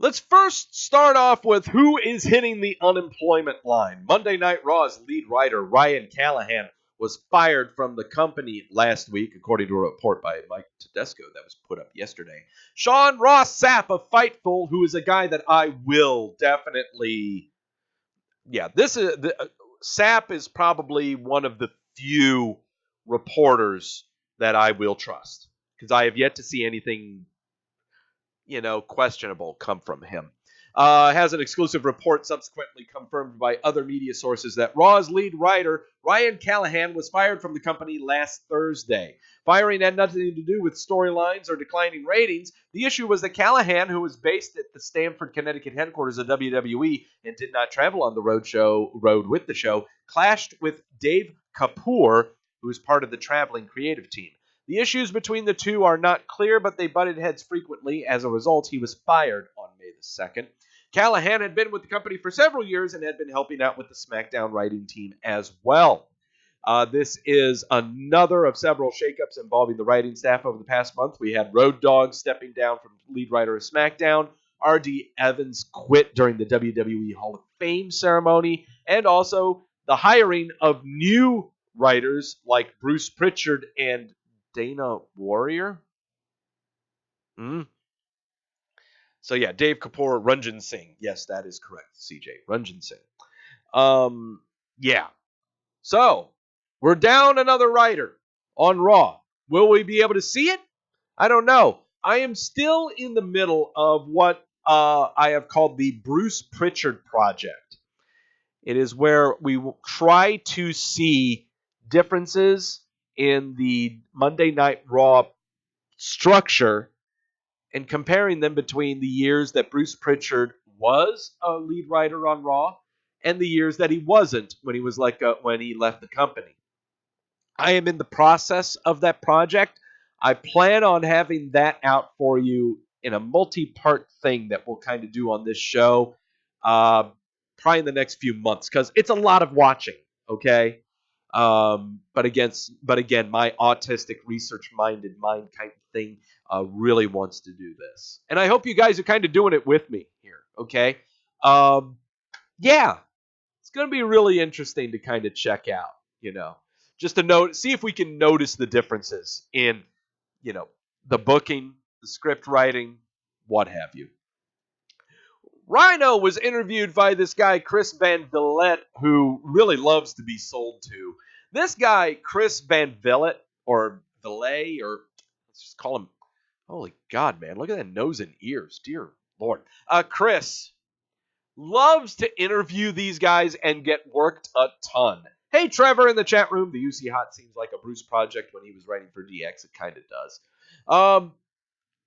Let's first start off with who is hitting the unemployment line. Monday Night Raw's lead writer, Ryan Callahan, was fired from the company last week, according to a report by Mike Tedesco that was put up yesterday. Sean Ross Sapp of Fightful, who is a guy that I will definitely... Yeah, Sapp is probably one of the few reporters that I will trust, because I have yet to see anything questionable come from him. Has an exclusive report subsequently confirmed by other media sources that Raw's lead writer, Ryan Callahan, was fired from the company last Thursday. Firing had nothing to do with storylines or declining ratings. The issue was that Callahan, who was based at the Stamford, Connecticut headquarters of WWE and did not travel on the road with the show, clashed with Dave Kapoor, who is part of the traveling creative team. The issues between the two are not clear, but they butted heads frequently. As a result, he was fired on May the 2nd. Callahan had been with the company for several years and had been helping out with the SmackDown writing team as well. This is another of several shakeups involving the writing staff over the past month. We had Road Dogg stepping down from lead writer of SmackDown. R.D. Evans quit during the WWE Hall of Fame ceremony. And also the hiring of new writers like Bruce Pritchard and Dana Warrior? So yeah, Dave Kapoor, Ranjan Singh. Yes, that is correct, CJ. Ranjan Singh. Yeah. So, we're down another writer on Raw. Will we be able to see it? I don't know. I am still in the middle of what I have called the Bruce Pritchard Project. It is where we try to see differences in the Monday Night Raw structure and comparing them between the years that Bruce Pritchard was a lead writer on Raw and the years that he wasn't when he was when he left the company. I am in the process of that project. I plan on having that out for you in a multi-part thing that we'll kind of do on this show probably in the next few months, because it's a lot of watching, okay? But again, my autistic, research-minded mind kind of thing really wants to do this. And I hope you guys are kind of doing it with me here, okay? Yeah, it's going to be really interesting to kind of check out, just to see if we can notice the differences in, the booking, the script writing, what have you. Rhino was interviewed by this guy, Chris Van Vliet, who really loves to be sold to. This guy, Chris Van Vliet, or Valet, or let's just call him, holy God, man, look at that nose and ears, dear Lord. Chris loves to interview these guys and get worked a ton. Hey, Trevor in the chat room, the UC Hot seems like a Bruce project when he was writing for DX. It kind of does.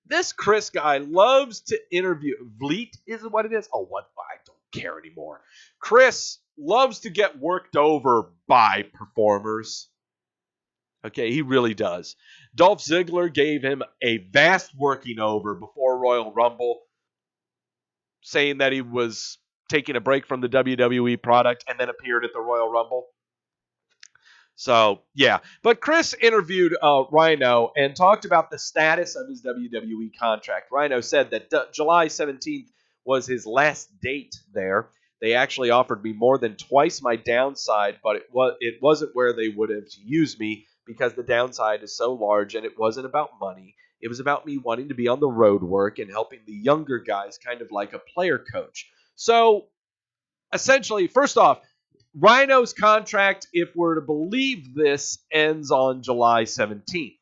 This Chris guy loves to interview. Vliet is what it is? Oh, what? I don't care anymore. Chris loves to get worked over by performers. Okay, he really does. Dolph Ziggler gave him a vast working over before Royal Rumble, saying that he was taking a break from the WWE product and then appeared at the Royal Rumble. So, yeah. But Chris interviewed Rhino and talked about the status of his WWE contract. Rhino said that July 17th was his last date there. They actually offered me more than twice my downside, but it wasn't where they would have used me because the downside is so large, and it wasn't about money. It was about me wanting to be on the road work and helping the younger guys, kind of like a player coach. So, essentially, first off, Rhino's contract, if we're to believe this, ends on July 17th.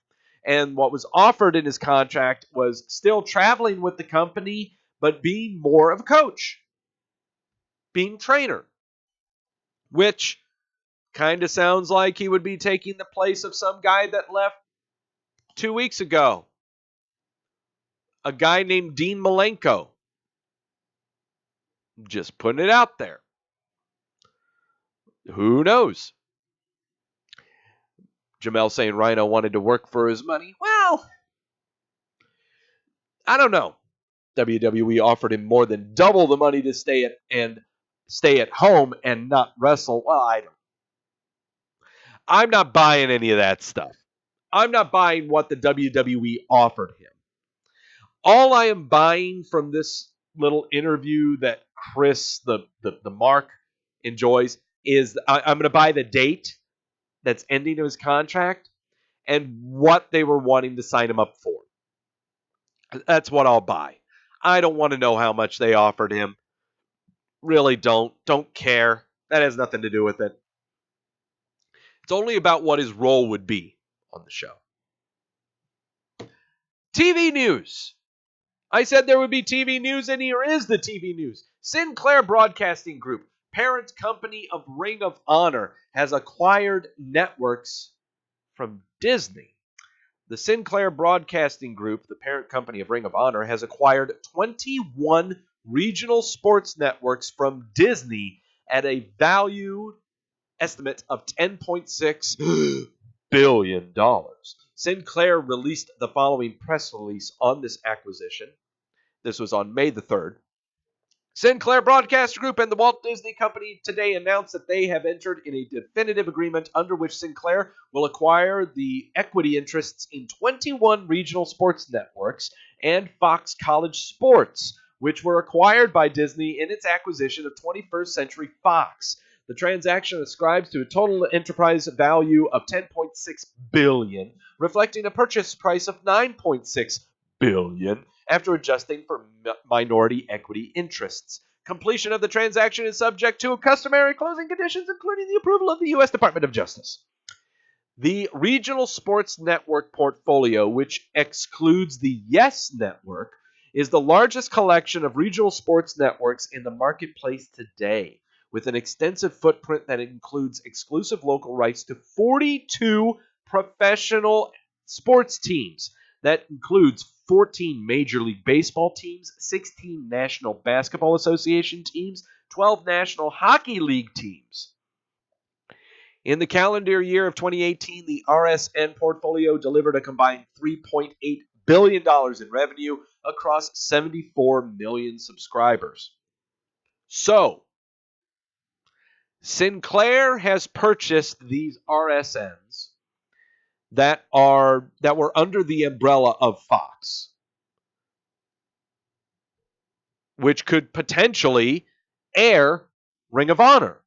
And what was offered in his contract was still traveling with the company, but being more of a coach, being trainer, which kind of sounds like he would be taking the place of some guy that left 2 weeks ago, a guy named Dean Malenko. Just putting it out there. Who knows? Jamel saying Rhino wanted to work for his money. Well, I don't know. WWE offered him more than double the money to stay at home and not wrestle. Well, I'm not buying any of that stuff. I'm not buying what the WWE offered him. All I am buying from this little interview that Chris, the Mark, enjoys is I'm going to buy the date that's ending of his contract and what they were wanting to sign him up for. That's what I'll buy. I don't want to know how much they offered him. Really don't. Don't care. That has nothing to do with it. It's only about what his role would be on the show. TV news. I said there would be TV news, and here is the TV news. Sinclair Broadcasting Group, parent company of Ring of Honor, has acquired networks from Disney. The Sinclair Broadcasting Group, the parent company of Ring of Honor, has acquired 21 regional sports networks from Disney at a value estimate of $10.6 billion. Sinclair released the following press release on this acquisition. This was on May the 3rd. Sinclair Broadcast Group and the Walt Disney Company today announced that they have entered in a definitive agreement under which Sinclair will acquire the equity interests in 21 regional sports networks and Fox College Sports, which were acquired by Disney in its acquisition of 21st Century Fox. The transaction ascribes to a total enterprise value of $10.6 billion, reflecting a purchase price of $9.6 billion after adjusting for minority equity interests. Completion of the transaction is subject to customary closing conditions, including the approval of the U.S. Department of Justice. The regional sports network portfolio, which excludes the Yes Network, is the largest collection of regional sports networks in the marketplace today, with an extensive footprint that includes exclusive local rights to 42 professional sports teams. That includes 14 Major League Baseball teams, 16 National Basketball Association teams, 12 National Hockey League teams. In the calendar year of 2018, the RSN portfolio delivered a combined $3.8 billion in revenue across 74 million subscribers. So, Sinclair has purchased these RSNs that were under the umbrella of Fox, which could potentially air Ring of Honor.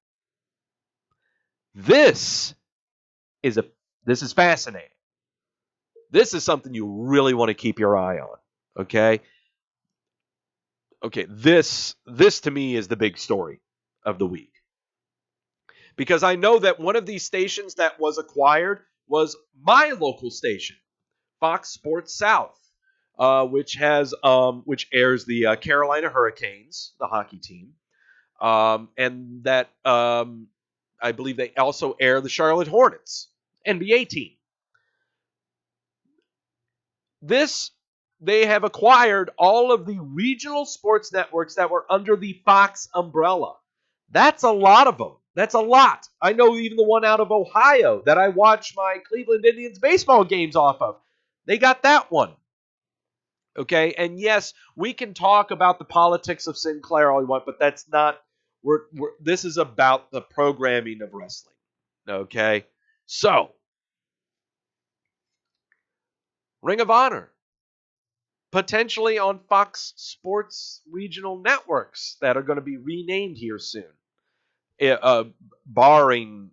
This is fascinating. This is something you really want to keep your eye on. Okay? Okay, this to me is the big story of the week. Because I know that one of these stations that was acquired was my local station, Fox Sports South, which airs the Carolina Hurricanes, the hockey team, and that I believe they also air the Charlotte Hornets, NBA team. They have acquired all of the regional sports networks that were under the Fox umbrella. That's a lot of them. That's a lot. I know even the one out of Ohio that I watch my Cleveland Indians baseball games off of. They got that one. Okay, and yes, we can talk about the politics of Sinclair all we want, but that's not. This is about the programming of wrestling. Okay, so Ring of Honor potentially on Fox Sports regional networks that are going to be renamed here soon, barring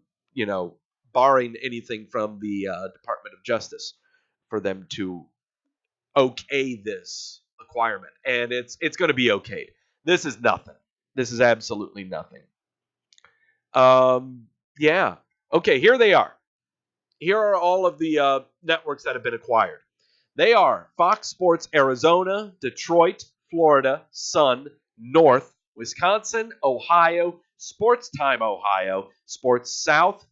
anything from the Department of Justice for them to okay this acquirement, and it's going to be okayed. This is nothing. This is absolutely nothing. Yeah. Okay, here they are. Here are all of the networks that have been acquired. They are Fox Sports Arizona, Detroit, Florida, Sun, North, Wisconsin, Ohio, Sports Time Ohio, Sports South,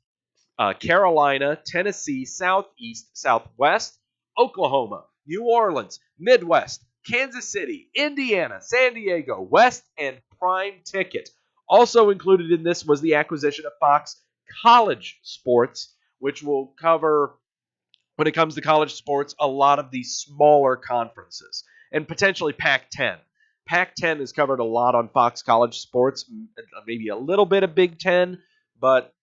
Carolina, Tennessee, Southeast, Southwest, Oklahoma, New Orleans, Midwest, Kansas City, Indiana, San Diego, West, and Prime Ticket. Also included in this was the acquisition of Fox College Sports, which will cover, when it comes to college sports, a lot of the smaller conferences, and potentially Pac-10. Pac-10 is covered a lot on Fox College Sports, maybe a little bit of Big Ten, but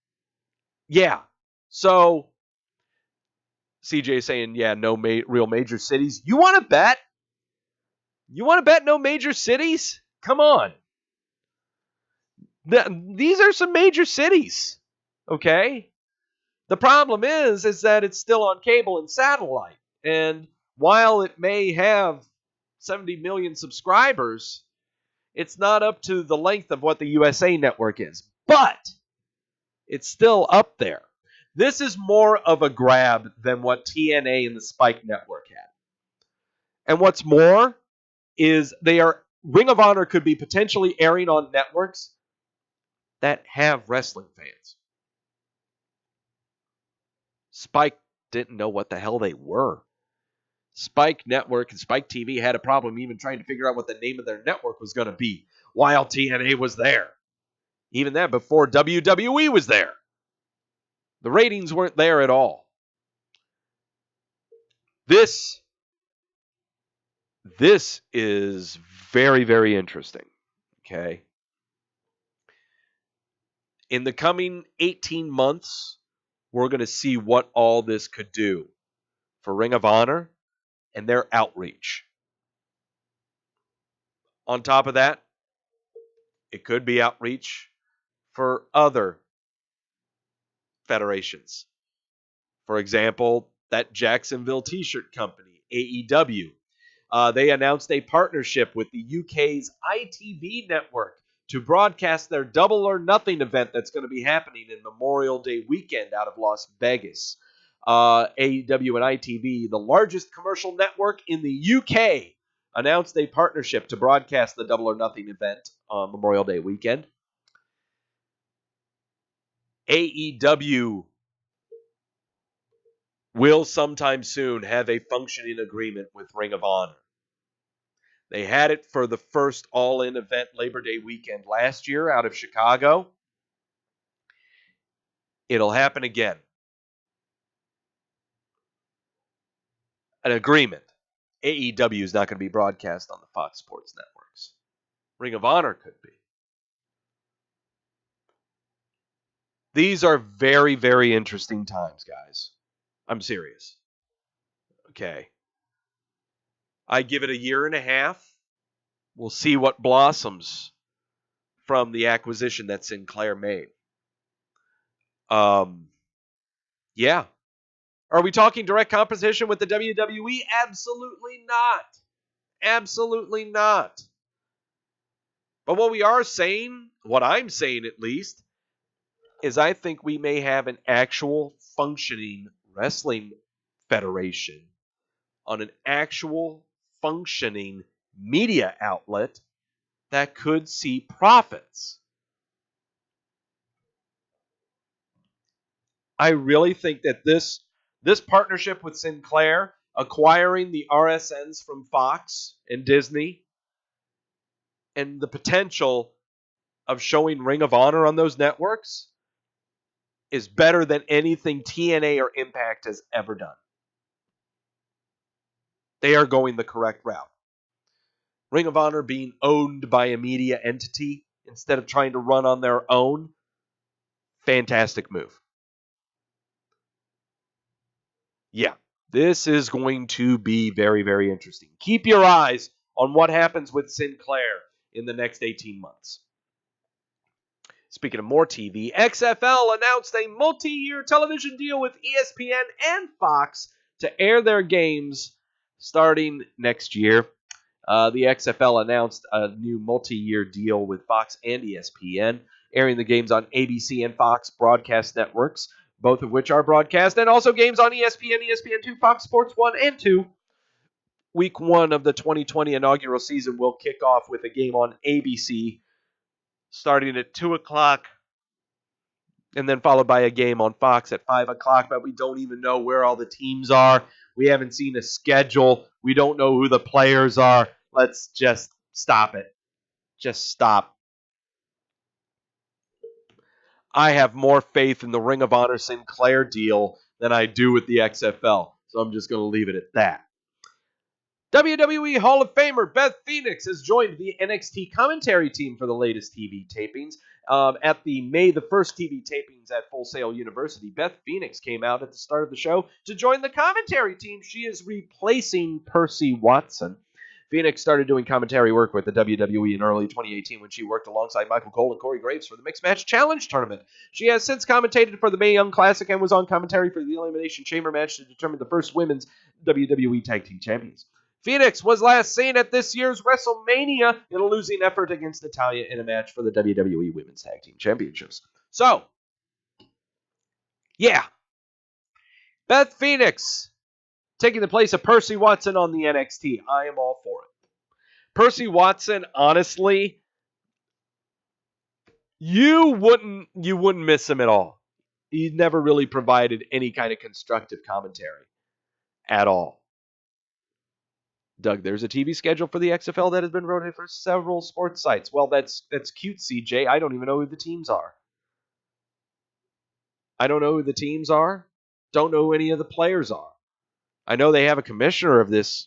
yeah. So CJ saying, yeah, no real major cities. You want to bet? You want to bet no major cities? Come on. These are some major cities, okay? The problem is that it's still on cable and satellite. And while it may have 70 million subscribers, it's not up to the length of what the USA Network is. But it's still up there. This is more of a grab than what TNA and the Spike Network had. And what's more is Ring of Honor could be potentially airing on networks that have wrestling fans. Spike didn't know what the hell they were. Spike Network and Spike TV had a problem even trying to figure out what the name of their network was going to be while TNA was there. Even that before WWE was there. The ratings weren't there at all. This is very, very interesting. Okay. In the coming 18 months, we're going to see what all this could do for Ring of Honor and their outreach. On top of that, it could be outreach for other federations. For example, that Jacksonville t-shirt company, AEW. They announced a partnership with the UK's ITV network to broadcast their Double or Nothing event that's going to be happening in Memorial Day weekend out of Las Vegas. AEW and ITV, the largest commercial network in the UK, announced a partnership to broadcast the Double or Nothing event on Memorial Day weekend. AEW will sometime soon have a functioning agreement with Ring of Honor. They had it for the first all-in event Labor Day weekend last year out of Chicago. It'll happen again. An agreement. AEW is not going to be broadcast on the Fox Sports networks. Ring of Honor could be. These are very, very interesting times, guys. I'm serious. Okay. I give it a year and a half. We'll see what blossoms from the acquisition that Sinclair made. Yeah. Are we talking direct competition with the WWE? Absolutely not. Absolutely not. But what we are saying, what I'm saying at least, is I think we may have an actual functioning wrestling federation on an actual functioning media outlet that could see profits. I really think that this partnership with Sinclair, acquiring the RSNs from Fox and Disney, and the potential of showing Ring of Honor on those networks is better than anything TNA or Impact has ever done. They are going the correct route. Ring of Honor being owned by a media entity instead of trying to run on their own, fantastic move. Yeah, this is going to be very, very interesting. Keep your eyes on what happens with Sinclair in the next 18 months. Speaking of more TV, XFL announced a multi-year television deal with ESPN and Fox to air their games starting next year. The XFL announced a new multi-year deal with Fox and ESPN, airing the games on ABC and Fox broadcast networks, both of which are broadcast, and also games on ESPN, ESPN2, Fox Sports 1 and 2. Week 1 of the 2020 inaugural season will kick off with a game on ABC starting at 2 o'clock, and then followed by a game on Fox at 5 o'clock, but we don't even know where all the teams are. We haven't seen a schedule. We don't know who the players are. Let's just stop it. Just stop. I have more faith in the Ring of Honor Sinclair deal than I do with the XFL, so I'm just going to leave it at that. WWE Hall of Famer Beth Phoenix has joined the NXT commentary team for the latest TV tapings. At the May the 1st TV tapings at Full Sail University, Beth Phoenix came out at the start of the show to join the commentary team. She is replacing Percy Watson. Phoenix started doing commentary work with the WWE in early 2018 when she worked alongside Michael Cole and Corey Graves for the Mixed Match Challenge tournament. She has since commentated for the Mae Young Classic and was on commentary for the Elimination Chamber match to determine the first women's WWE Tag Team Champions. Phoenix was last seen at this year's WrestleMania in a losing effort against Natalya in a match for the WWE Women's Tag Team Championships. So, yeah. Beth Phoenix taking the place of Percy Watson on the NXT. I am all for it. Percy Watson, honestly, you wouldn't miss him at all. He never really provided any kind of constructive commentary at all. Doug, there's a TV schedule for the XFL that has been rotated for several sports sites. Well, that's cute, CJ. I don't even know who the teams are. I don't know who the teams are. Don't know who any of the players are. I know they have a commissioner of this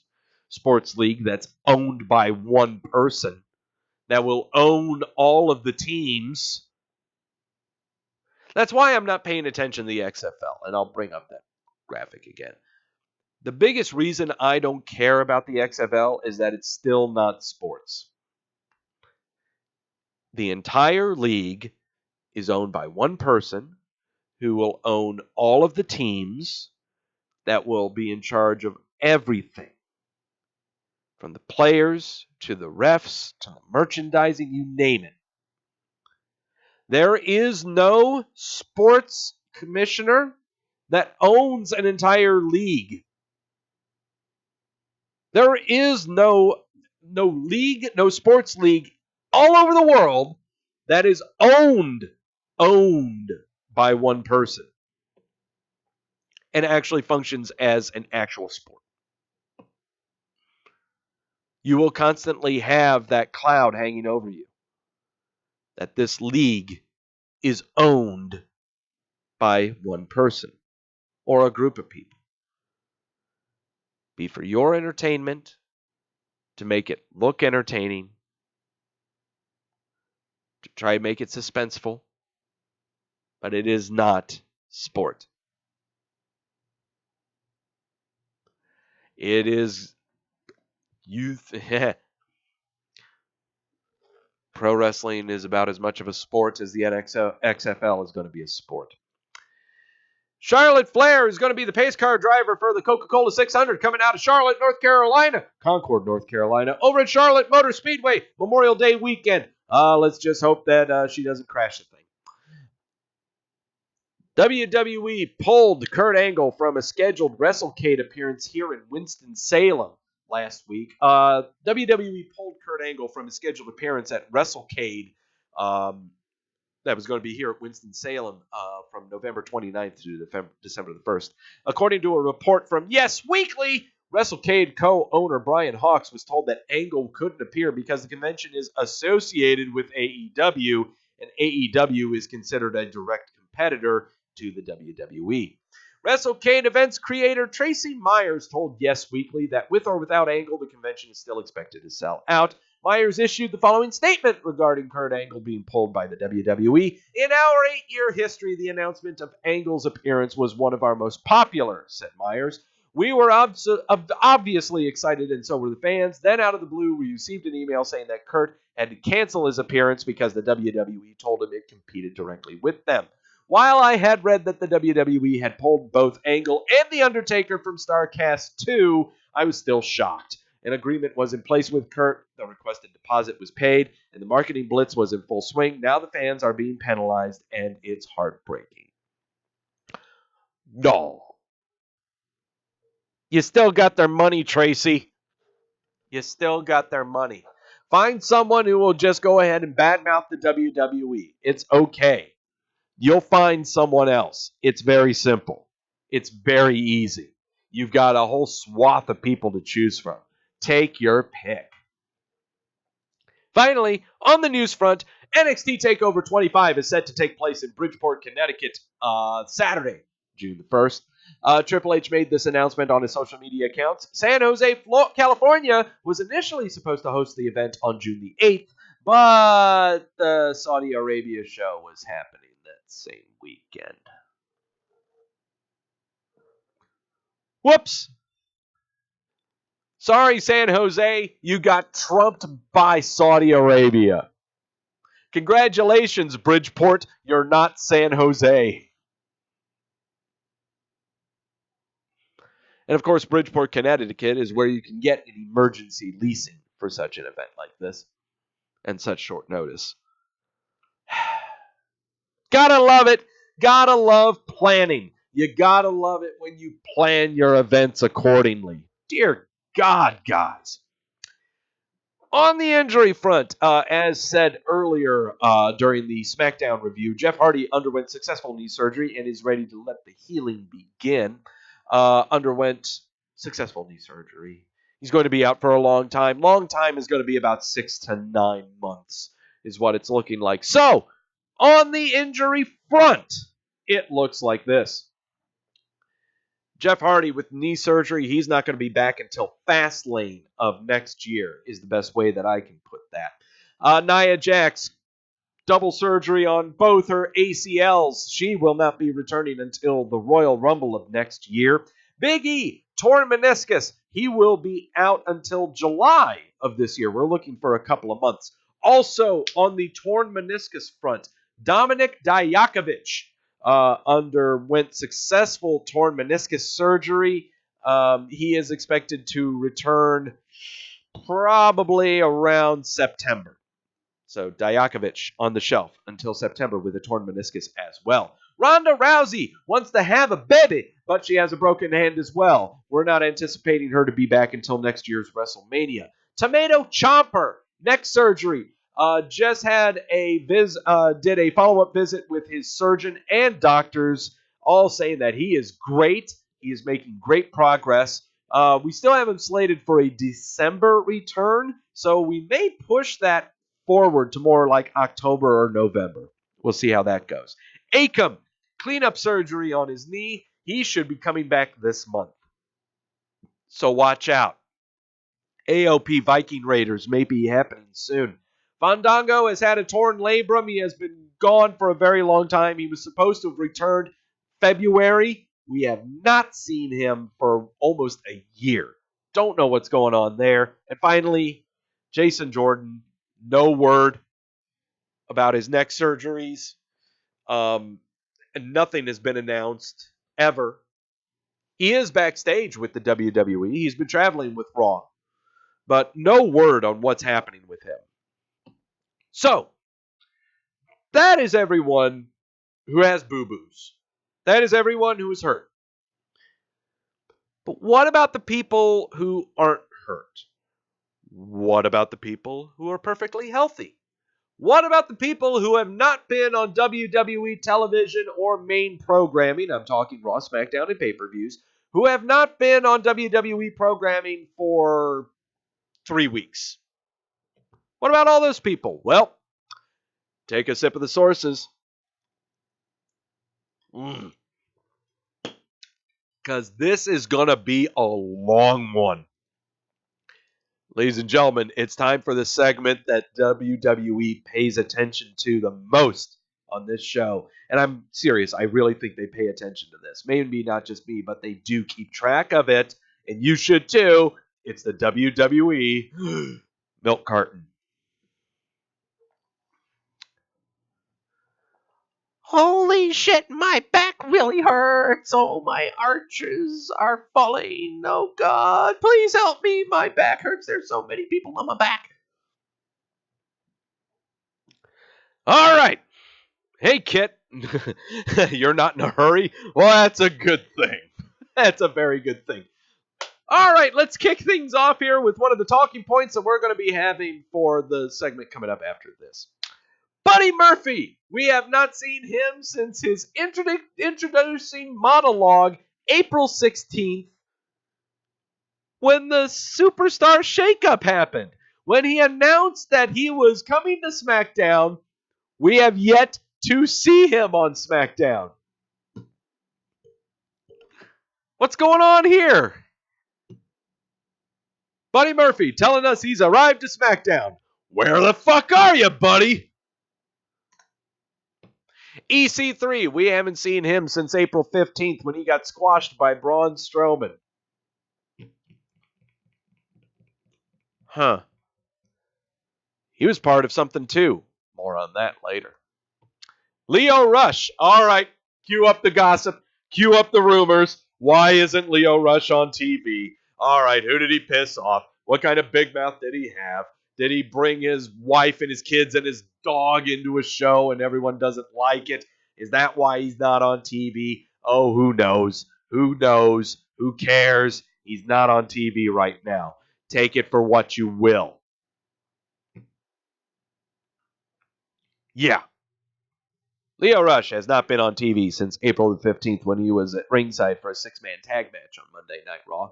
sports league that's owned by one person that will own all of the teams. That's why I'm not paying attention to the XFL, and I'll bring up that graphic again. The biggest reason I don't care about the XFL is that it's still not sports. The entire league is owned by one person who will own all of the teams, that will be in charge of everything. From the players, to the refs, to the merchandising, you name it. There is no sports commissioner that owns an entire league. There is no league, no sports league all over the world that is owned by one person and actually functions as an actual sport. You will constantly have that cloud hanging over you that this league is owned by one person or a group of people. Be for your entertainment, to make it look entertaining, to try and make it suspenseful, but it is not sport. It is youth. Pro wrestling is about as much of a sport as the XFL is going to be a sport. Charlotte Flair is going to be the pace car driver for the Coca-Cola 600 coming out of Charlotte, North Carolina. Concord, North Carolina. Over at Charlotte Motor Speedway, Memorial Day weekend. Let's just hope that she doesn't crash the thing. WWE pulled Kurt Angle from a scheduled WrestleCade appearance here in Winston-Salem last week. WWE pulled Kurt Angle from a scheduled appearance at WrestleCade that was going to be here at Winston-Salem from November 29th to December the 1st. According to a report from Yes Weekly, WrestleCade co-owner Brian Hawks was told that Angle couldn't appear because the convention is associated with AEW, and AEW is considered a direct competitor to the WWE. WrestleCade events creator Tracy Myers told Yes Weekly that with or without Angle, the convention is still expected to sell out. Myers issued the following statement regarding Kurt Angle being pulled by the WWE. In our 8-year history, the announcement of Angle's appearance was one of our most popular, said Myers. We were obviously excited, and so were the fans. Then, out of the blue, we received an email saying that Kurt had to cancel his appearance because the WWE told him it competed directly with them. While I had read that the WWE had pulled both Angle and The Undertaker from StarCast 2, I was still shocked. An agreement was in place with Kurt, the requested deposit was paid, and the marketing blitz was in full swing. Now the fans are being penalized, and it's heartbreaking. No. You still got their money, Tracy. You still got their money. Find someone who will just go ahead and badmouth the WWE. It's okay. You'll find someone else. It's very simple. It's very easy. You've got a whole swath of people to choose from. Take your pick. Finally, on the news front, NXT TakeOver 25 is set to take place in Bridgeport, Connecticut, Saturday, June the 1st. Triple H made this announcement on his social media accounts. San Jose, California was initially supposed to host the event on June the 8th, but the Saudi Arabia show was happening that same weekend. Whoops! Sorry, San Jose, you got trumped by Saudi Arabia. Congratulations, Bridgeport, you're not San Jose. And of course, Bridgeport, Connecticut is where you can get an emergency leasing for such an event like this and such short notice. Gotta love it. Gotta love planning. You gotta love it when you plan your events accordingly. Dear God, guys. On the injury front, as said earlier during the SmackDown review, Jeff Hardy underwent successful knee surgery and is ready to let the healing begin. Underwent successful knee surgery. He's going to be out for a long time. Long time is going to be about 6 to 9 months, is what it's looking like. So, on the injury front, it looks like this. Jeff Hardy with knee surgery, he's not going to be back until Fastlane of next year, is the best way that I can put that. Nia Jax, double surgery on both her ACLs. She will not be returning until the Royal Rumble of next year. Big E, torn meniscus. He will be out until July of this year. We're looking for a couple of months. Also, on the torn meniscus front, Dominik Dijakovic underwent successful torn meniscus surgery. He is expected to return probably around September. So Dijakovic on the shelf until September with a torn meniscus as well. Ronda Rousey wants to have a baby, but she has a broken hand as well. We're not anticipating her to be back until next year's WrestleMania. Tomato Chomper, neck surgery. Just did a follow-up visit with his surgeon and doctors, all saying that he is great. He is making great progress. We still have him slated for a December return, so we may push that forward to more like October or November. We'll see how that goes. Akam, cleanup surgery on his knee. He should be coming back this month. So watch out. AOP Viking Raiders may be happening soon. Fandango has had a torn labrum. He has been gone for a very long time. He was supposed to have returned February. We have not seen him for almost a year. Don't know what's going on there. And finally, Jason Jordan, no word about his neck surgeries. And nothing has been announced ever. He is backstage with the WWE. He's been traveling with Raw. But no word on what's happening with him. So, that is everyone who has boo-boos. That is everyone who is hurt. But what about the people who aren't hurt? What about the people who are perfectly healthy? What about the people who have not been on WWE television or main programming? I'm talking Raw, SmackDown, and pay-per-views. Who have not been on WWE programming for 3 weeks? What about all those people? Well, take a sip of the sources. Because this is going to be a long one. Ladies and gentlemen, it's time for the segment that WWE pays attention to the most on this show. And I'm serious. I really think they pay attention to this. Maybe not just me, but they do keep track of it. And you should too. It's the WWE Milk Carton. Holy shit, my back really hurts. Oh, my arches are falling. Oh, God, please help me. My back hurts. There's so many people on my back. All right. Hey, Kit. You're not in a hurry? Well, that's a good thing. That's a very good thing. All right, let's kick things off here with one of the talking points that we're going to be having for the segment coming up after this. Buddy Murphy, we have not seen him since his introducing monologue April 16th when the Superstar Shakeup happened. When he announced that he was coming to SmackDown, we have yet to see him on SmackDown. What's going on here? Buddy Murphy telling us he's arrived to SmackDown. Where the fuck are you, buddy? EC3, we haven't seen him since April 15th when he got squashed by Braun Strowman. Huh. He was part of something too. More on that later. Lio Rush. All right. Cue up the gossip. Cue up the rumors. Why isn't Lio Rush on TV? All right. Who did he piss off? What kind of big mouth did he have? Did he bring his wife and his kids and his dog into a show and everyone doesn't like it? Is that why he's not on TV? Oh, who knows? Who knows? Who cares? He's not on TV right now. Take it for what you will. Yeah. Lio Rush has not been on TV since April the 15th when he was at ringside for a six-man tag match on Monday Night Raw.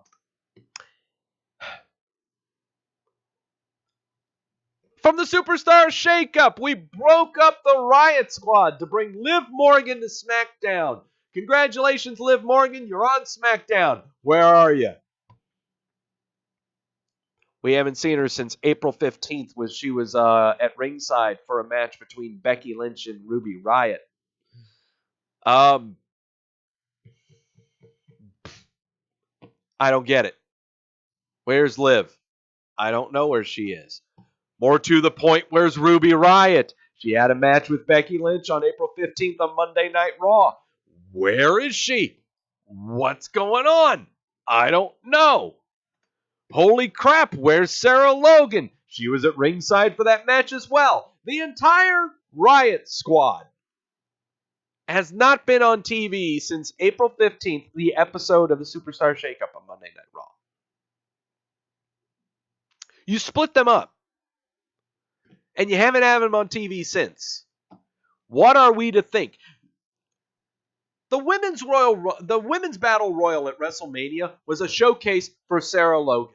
From the Superstar Shakeup, we broke up the Riot Squad to bring Liv Morgan to SmackDown. Congratulations, Liv Morgan, you're on SmackDown. Where are you? We haven't seen her since April 15th when she was at ringside for a match between Becky Lynch and Ruby Riott. I don't get it. Where's Liv? I don't know where she is. More to the point, where's Ruby Riott? She had a match with Becky Lynch on April 15th on Monday Night Raw. Where is she? What's going on? I don't know. Holy crap, where's Sarah Logan? She was at ringside for that match as well. The entire Riot Squad has not been on TV since April 15th, the episode of the Superstar Shakeup on Monday Night Raw. You split them up. And you haven't had them on TV since. What are we to think? The women's battle royal at WrestleMania was a showcase for Sarah Logan.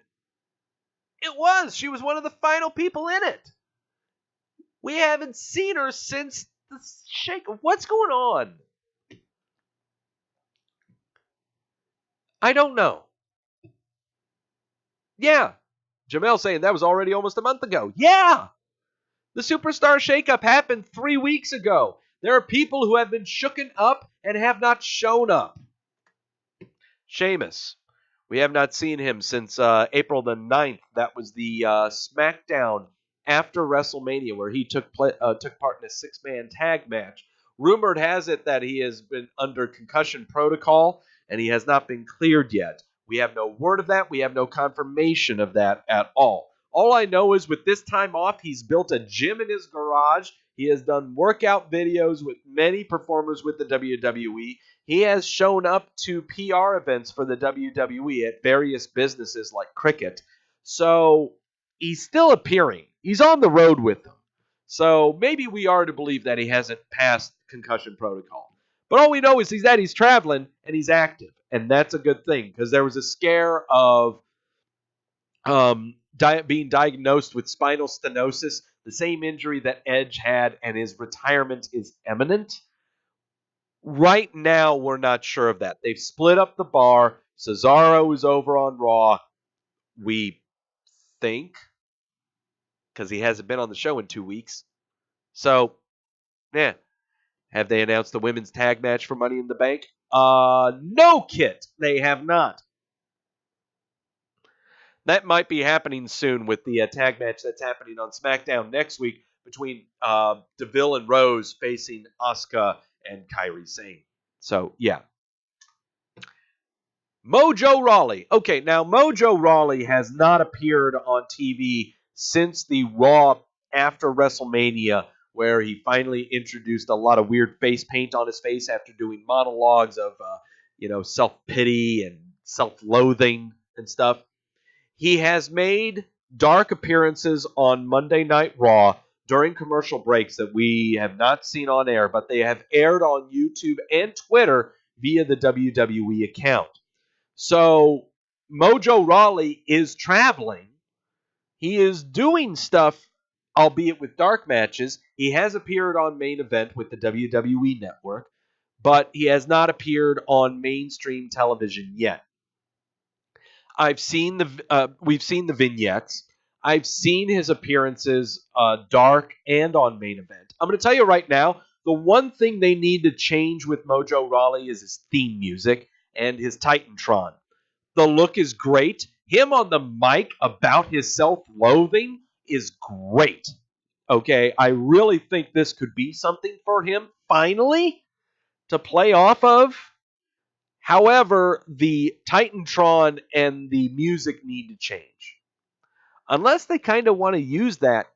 It was. She was one of the final people in it. We haven't seen her since the shake. What's going on? I don't know. Yeah. Jamel saying that was already almost a month ago. Yeah. The Superstar Shakeup happened 3 weeks ago. There are people who have been shooken up and have not shown up. Sheamus. We have not seen him since April the 9th. That was the SmackDown after WrestleMania where he took part in a six-man tag match. Rumored has it that he has been under concussion protocol and he has not been cleared yet. We have no word of that. We have no confirmation of that at all. All I know is with this time off, he's built a gym in his garage. He has done workout videos with many performers with the WWE. He has shown up to PR events for the WWE at various businesses like Cricket. So he's still appearing. He's on the road with them. So maybe we are to believe that he hasn't passed concussion protocol. But all we know is he's traveling and he's active. And that's a good thing because there was a scare of being diagnosed with spinal stenosis, the same injury that Edge had, and his retirement is imminent. Right now, we're not sure of that. They've split up the bar. Cesaro is over on Raw, we think, because he hasn't been on the show in 2 weeks. So, yeah. Have they announced the women's tag match for Money in the Bank? No, Kit. They have not. That might be happening soon with the tag match that's happening on SmackDown next week between DeVille and Rose facing Asuka and Kairi Sane. So, yeah. Mojo Raleigh. Okay, now Mojo Raleigh has not appeared on TV since the Raw after WrestleMania, where he finally introduced a lot of weird face paint on his face after doing monologues of, self-pity and self-loathing and stuff. He has made dark appearances on Monday Night Raw during commercial breaks that we have not seen on air, but they have aired on YouTube and Twitter via the WWE account. So Mojo Raleigh is traveling. He is doing stuff, albeit with dark matches. He has appeared on Main Event with the WWE Network, but he has not appeared on mainstream television yet. We've seen the vignettes. I've seen his appearances dark and on Main Event. I'm going to tell you right now, the one thing they need to change with Mojo Raleigh is his theme music and his Titantron. The look is great. Him on the mic about his self-loathing is great. Okay, I really think this could be something for him, finally, to play off of. However, the Titantron and the music need to change. Unless they kind of want to use that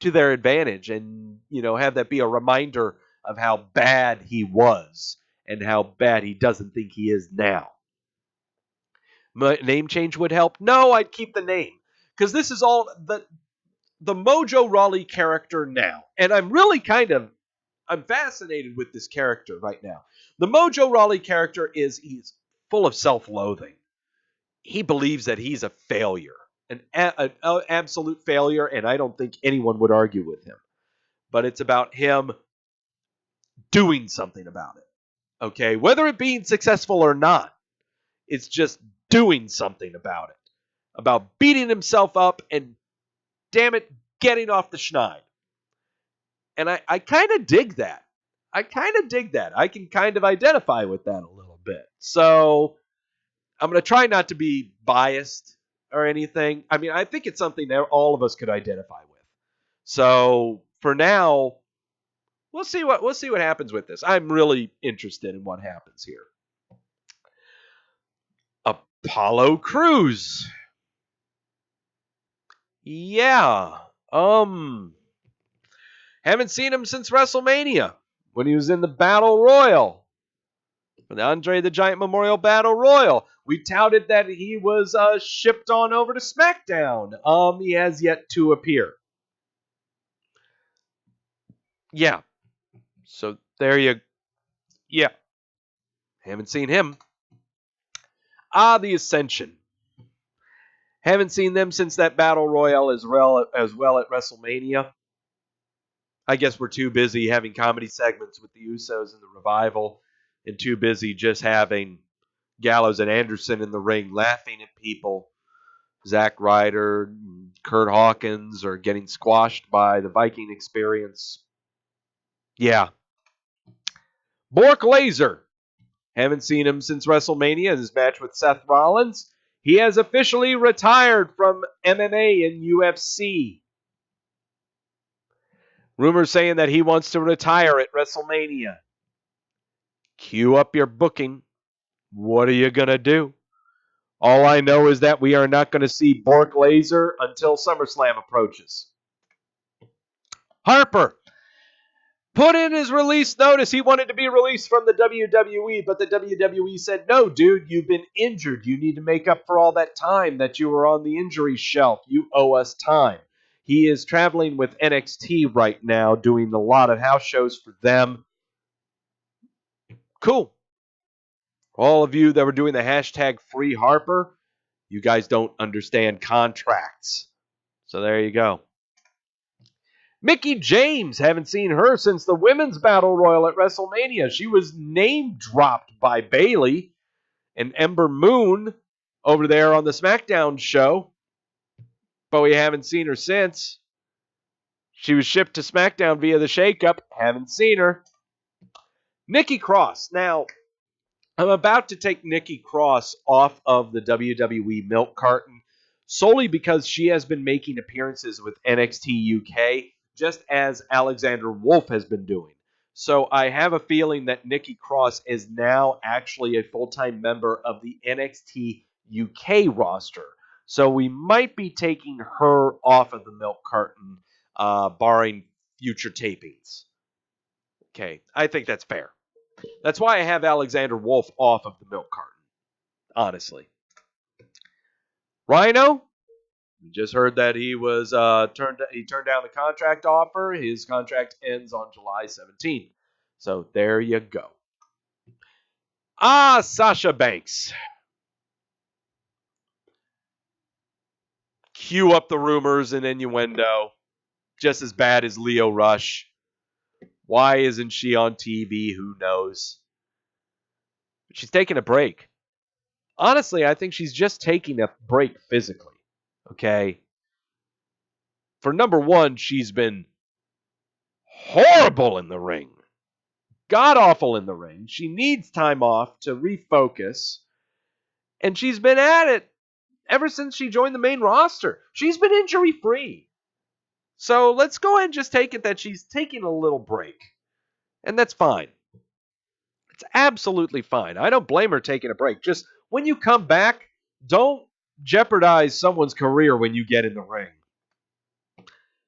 to their advantage and, have that be a reminder of how bad he was and how bad he doesn't think he is now. Name change would help? No, I'd keep the name. Because this is all the Mojo Raleigh character now. And I'm really I'm fascinated with this character right now. The Mojo Raleigh character he's full of self-loathing. He believes that he's a failure, an absolute failure, and I don't think anyone would argue with him. But it's about him doing something about it. Okay, whether it being successful or not, it's just doing something about it. About beating himself up and, damn it, getting off the schneid. And I kind of dig that. I can kind of identify with that a little bit. So I'm going to try not to be biased or anything. I mean, I think it's something that all of us could identify with. So for now, we'll see what happens with this. I'm really interested in what happens here. Apollo Crews. Yeah. Haven't seen him since WrestleMania when he was in the Battle Royal. The Andre the Giant Memorial Battle Royal. We touted that he was shipped on over to SmackDown. He has yet to appear. Yeah. So there you. Yeah. Haven't seen him. The Ascension. Haven't seen them since that Battle Royal as well at WrestleMania. I guess we're too busy having comedy segments with the Usos and the Revival, and too busy just having Gallows and Anderson in the ring laughing at people. Zack Ryder, Kurt Hawkins are getting squashed by the Viking Experience. Yeah. Bork Laser. Haven't seen him since WrestleMania in his match with Seth Rollins. He has officially retired from MMA and UFC. Rumors saying that he wants to retire at WrestleMania. Cue up your booking. What are you going to do? All I know is that we are not going to see Bork Laser until SummerSlam approaches. Harper put in his release notice. He wanted to be released from the WWE, but the WWE said, no, dude, you've been injured. You need to make up for all that time that you were on the injury shelf. You owe us time. He is traveling with NXT right now, doing a lot of house shows for them. Cool. All of you that were doing the hashtag Free Harper, you guys don't understand contracts. So there you go. Mickie James, haven't seen her since the Women's Battle Royal at WrestleMania. She was name-dropped by Bayley and Ember Moon over there on the SmackDown show, but we haven't seen her since. She was shipped to SmackDown via the shakeup. Haven't seen her. Nikki Cross. Now, I'm about to take Nikki Cross off of the WWE Milk Carton solely because she has been making appearances with NXT UK, just as Alexander Wolf has been doing. So I have a feeling that Nikki Cross is now actually a full-time member of the NXT UK roster. So we might be taking her off of the Milk Carton, barring future tapings. Okay, I think that's fair. That's why I have Alexander Wolf off of the Milk Carton, honestly. Rhino, we just heard that he was turned down the contract offer. His contract ends on July 17th. So there you go. Sasha Banks. Cue up the rumors and innuendo. Just as bad as Lio Rush. Why isn't she on TV? Who knows? But she's taking a break. Honestly, I think she's just taking a break physically. Okay? For number one, she's been horrible in the ring. God awful in the ring. She needs time off to refocus. And she's been at it ever since she joined the main roster. She's been injury-free. So let's go ahead and just take it that she's taking a little break. And that's fine. It's absolutely fine. I don't blame her taking a break. Just when you come back, don't jeopardize someone's career when you get in the ring.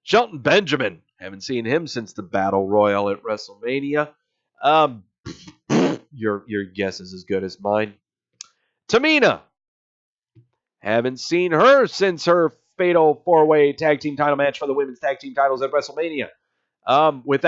Shelton Benjamin. Haven't seen him since the Battle Royal at WrestleMania. Your guess is as good as mine. Tamina. Haven't seen her since her fatal four-way tag team title match for the women's tag team titles at WrestleMania. With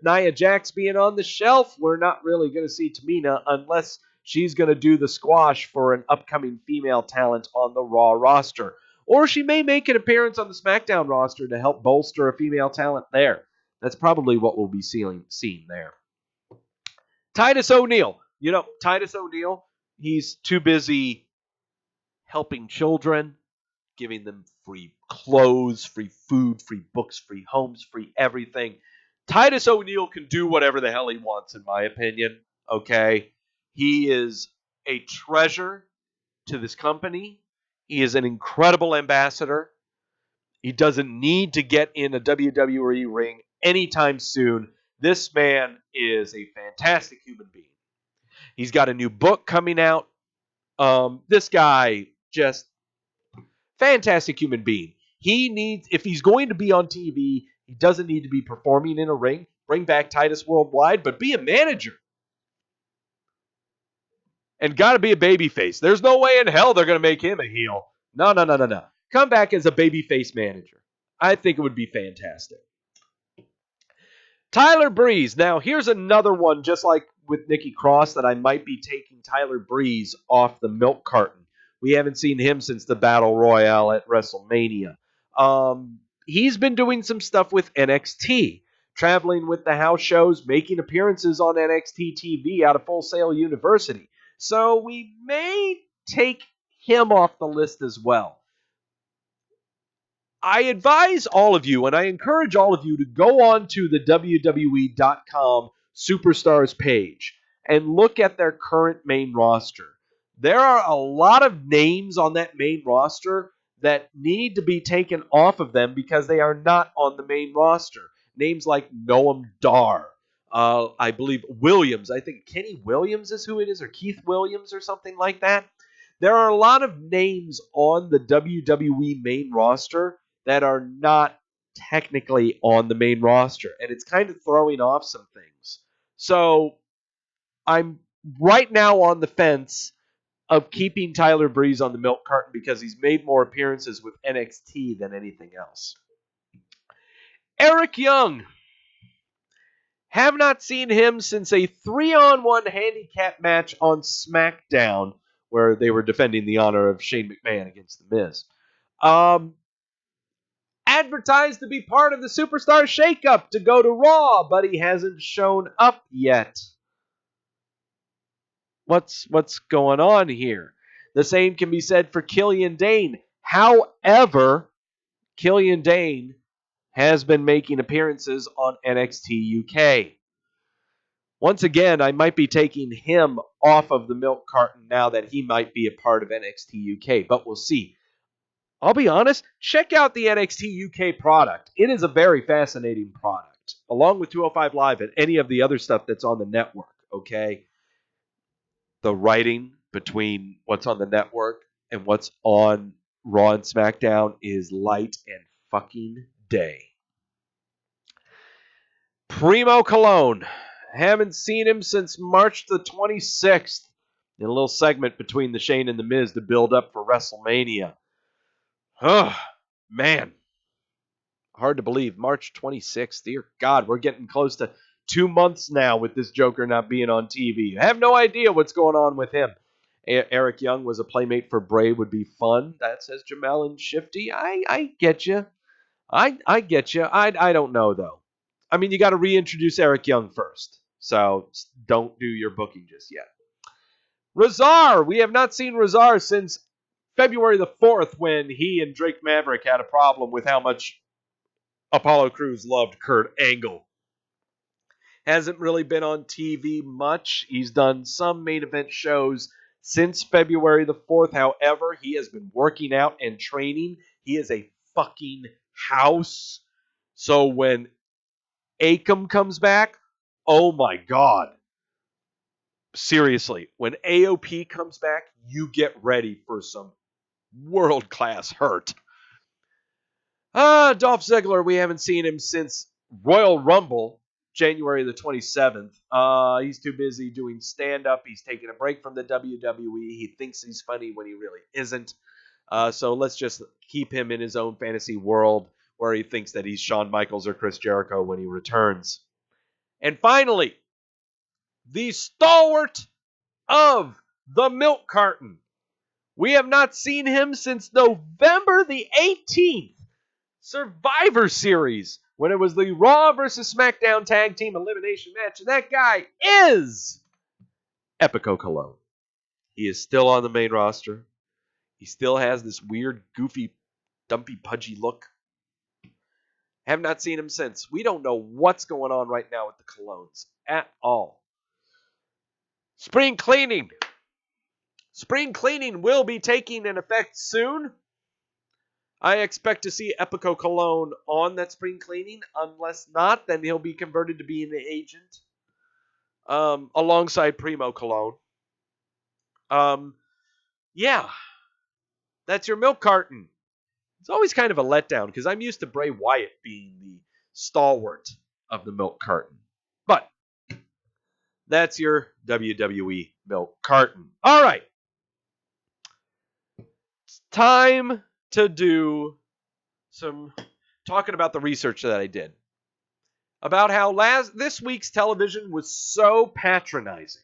Nia Jax being on the shelf, we're not really going to see Tamina unless she's going to do the squash for an upcoming female talent on the Raw roster. Or she may make an appearance on the SmackDown roster to help bolster a female talent there. That's probably what we'll be seeing there. Titus O'Neil. Titus O'Neil, he's too busy helping children, giving them free clothes, free food, free books, free homes, free everything. Titus O'Neil can do whatever the hell he wants, in my opinion. Okay? He is a treasure to this company. He is an incredible ambassador. He doesn't need to get in a WWE ring anytime soon. This man is a fantastic human being. He's got a new book coming out. This guy, just fantastic human being. If he's going to be on TV, he doesn't need to be performing in a ring. Bring back Titus Worldwide, but be a manager. And got to be a babyface. There's no way in hell they're going to make him a heel. No. Come back as a babyface manager. I think it would be fantastic. Tyler Breeze. Now, here's another one, just like with Nikki Cross, that I might be taking Tyler Breeze off the milk carton. We haven't seen him since the Battle Royale at WrestleMania. He's been doing some stuff with NXT, traveling with the house shows, making appearances on NXT TV out of Full Sail University. So we may take him off the list as well. I advise all of you, and I encourage all of you to go on to the WWE.com Superstars page and look at their current main roster. There are a lot of names on that main roster that need to be taken off of them because they are not on the main roster. Names like Noam Dar, I believe Williams. I think Kenny Williams is who it is, or Keith Williams or something like that. There are a lot of names on the WWE main roster that are not technically on the main roster, and it's kind of throwing off some things. So I'm right now on the fence of keeping Tyler Breeze on the milk carton because he's made more appearances with NXT than anything else. Eric Young. Have not seen him since a 3-on-1 handicap match on SmackDown where they were defending the honor of Shane McMahon against The Miz. Advertised to be part of the Superstar Shakeup to go to Raw, but he hasn't shown up yet. What's going on here? The same can be said for Killian Dane. However, Killian Dane has been making appearances on NXT UK. Once again, I might be taking him off of the milk carton now that he might be a part of NXT UK, but we'll see. I'll be honest, check out the NXT UK product. It is a very fascinating product, along with 205 Live and any of the other stuff that's on the network, okay? The writing between what's on the network and what's on Raw and SmackDown is light and fucking day. Primo Cologne. Haven't seen him since March the 26th. In a little segment between the Shane and the Miz to build up for WrestleMania. Oh, man. Hard to believe. March 26th. Dear God, we're getting close to 2 months now with this Joker not being on TV. I have no idea what's going on with him. Eric Young was a playmate for Bray, would be fun. That says Jamel and Shifty. I get you. I get you. I don't know, though. I mean, you got to reintroduce Eric Young first. So don't do your booking just yet. Razar. We have not seen Razar since February the 4th when he and Drake Maverick had a problem with how much Apollo Crews loved Kurt Angle. Hasn't really been on TV much. He's done some main event shows since February the 4th. However, he has been working out and training. He is a fucking house. So when Akam comes back, oh my God. Seriously, when AOP comes back, you get ready for some world-class hurt. Dolph Ziggler, we haven't seen him since Royal Rumble, January the 27th. He's too busy doing stand-up. He's taking a break from the WWE. He thinks he's funny when he really isn't. So let's just keep him in his own fantasy world where he thinks that he's Shawn Michaels or Chris Jericho when he returns. And finally, the stalwart of the Milk Carton. We have not seen him since November the 18th. Survivor Series, when it was the Raw versus SmackDown Tag Team Elimination match, and that guy is Epico Colon. He is still on the main roster. He still has this weird, goofy, dumpy, pudgy look. Have not seen him since. We don't know what's going on right now with the Colons at all. Spring cleaning. Spring cleaning will be taking an effect soon. I expect to see Epico Colon on that spring cleaning. Unless not, then he'll be converted to being an agent alongside Primo Colon. Yeah, that's your Milk Carton. It's always kind of a letdown because I'm used to Bray Wyatt being the stalwart of the Milk Carton. But that's your WWE Milk Carton. All right. It's time to do some talking about the research that I did. About how this week's television was so patronizing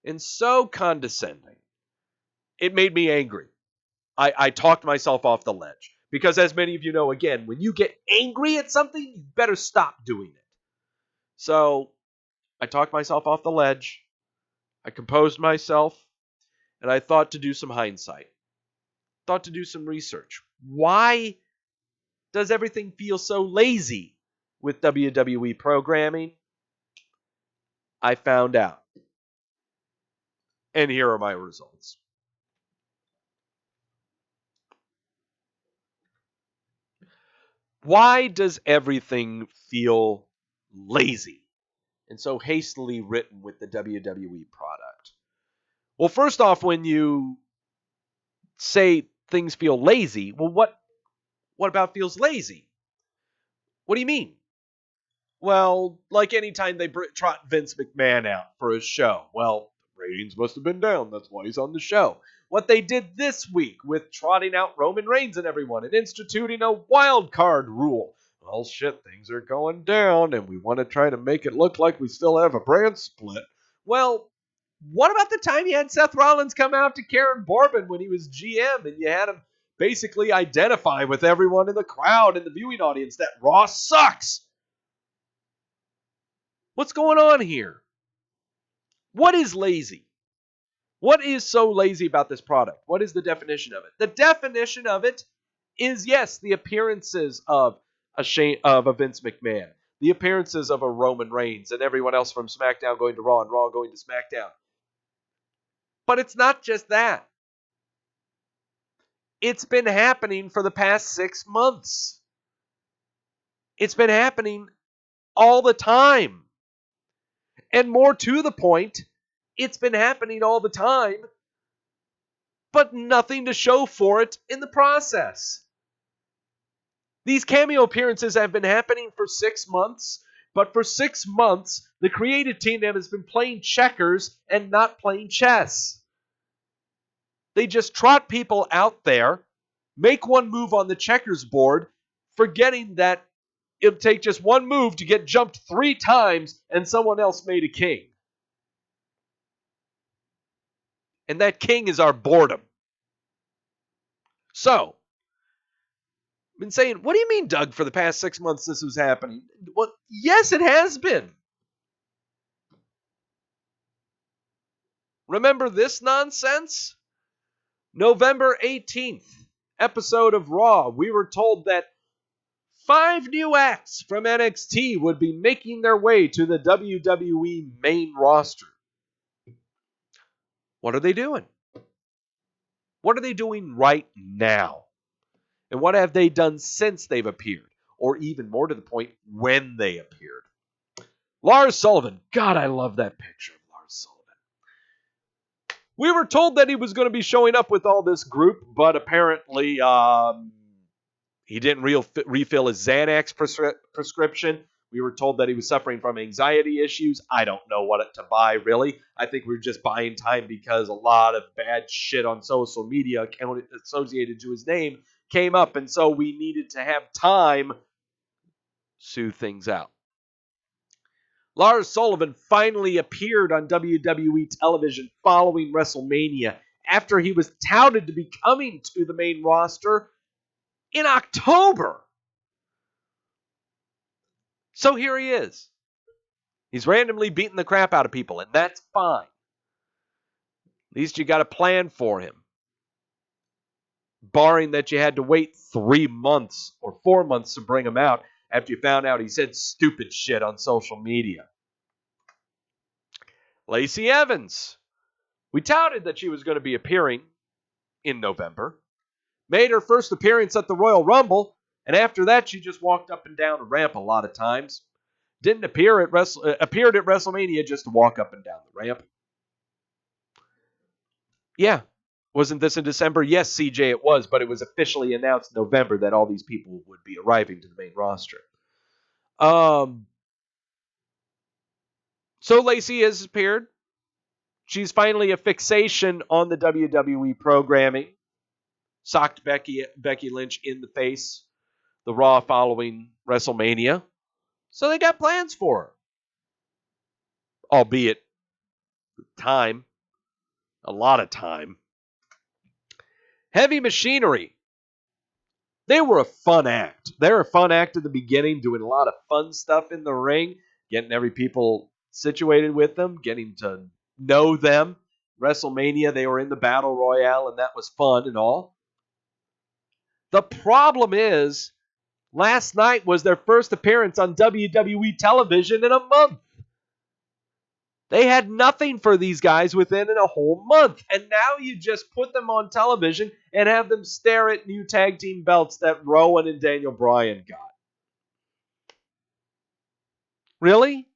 and so condescending. It made me angry. I talked myself off the ledge. Because as many of you know, again, when you get angry at something, you better stop doing it. So I talked myself off the ledge. I composed myself. And I thought to do some hindsight. Thought to do some research. Why does everything feel so lazy with WWE programming? I found out. And here are my results. Why does everything feel lazy and so hastily written with the WWE product? Well, first off, when you say things feel lazy, well, what about feels lazy? What do you mean? Well, like anytime they trot Vince McMahon out for a show. Well, ratings must have been down. That's why he's on the show. What they did this week with trotting out Roman Reigns and everyone and instituting a wild card rule. Well, shit, things are going down, and we want to try to make it look like we still have a brand split. Well, what about the time you had Seth Rollins come out to Karen Bourbon when he was GM, and you had him basically identify with everyone in the crowd and the viewing audience that Raw sucks? What's going on here? What is lazy? What is so lazy about this product? What is the definition of it? The definition of it is, yes, the appearances of a Vince McMahon, the appearances of a Roman Reigns, and everyone else from SmackDown going to Raw and Raw going to SmackDown. But it's not just that. It's been happening for the past 6 months. It's been happening all the time. And more to the point, it's been happening all the time, but nothing to show for it in the process. These cameo appearances have been happening for 6 months, but for 6 months, the creative team has been playing checkers and not playing chess. They just trot people out there, make one move on the checkers board, forgetting that it'll take just one move to get jumped 3 times and someone else made a king. And that king is our boredom. So, I've been saying, what do you mean, Doug, for the past 6 months this was happening? Well, yes, it has been. Remember this nonsense? November 18th, episode of Raw, we were told that 5 new acts from NXT would be making their way to the WWE main roster. What are they doing? What are they doing right now? And what have they done since they've appeared? Or even more to the point, when they appeared? Lars Sullivan. God, I love that picture of Lars Sullivan. We were told that he was going to be showing up with all this group, but apparently he didn't refill his Xanax prescription. We were told that he was suffering from anxiety issues. I don't know what to buy, really. I think we were just buying time because a lot of bad shit on social media associated to his name came up, and so we needed to have time to soothe things out. Lars Sullivan finally appeared on WWE television following WrestleMania after he was touted to be coming to the main roster in October. So here he is. He's randomly beating the crap out of people, and that's fine. At least you got a plan for him. Barring that you had to wait 3 months or 4 months to bring him out after you found out he said stupid shit on social media. Lacey Evans. We touted that she was going to be appearing in November. Made her first appearance at the Royal Rumble, and after that she just walked up and down the ramp a lot of times. Didn't appeared at WrestleMania just to walk up and down the ramp. Yeah. Wasn't this in December? Yes, CJ, it was, but it was officially announced in November that all these people would be arriving to the main roster. So Lacey has appeared. She's finally a fixation on the WWE programming. Socked Becky Lynch in the face the Raw following WrestleMania. So they got plans for her. Albeit time. A lot of time. Heavy Machinery. They were a fun act. They were a fun act at the beginning, doing a lot of fun stuff in the ring, getting every people situated with them, getting to know them. WrestleMania, they were in the Battle Royale, and that was fun and all. The problem is, last night was their first appearance on WWE television in a month. They had nothing for these guys within a whole month. And now you just put them on television and have them stare at new tag team belts that Rowan and Daniel Bryan got. Really?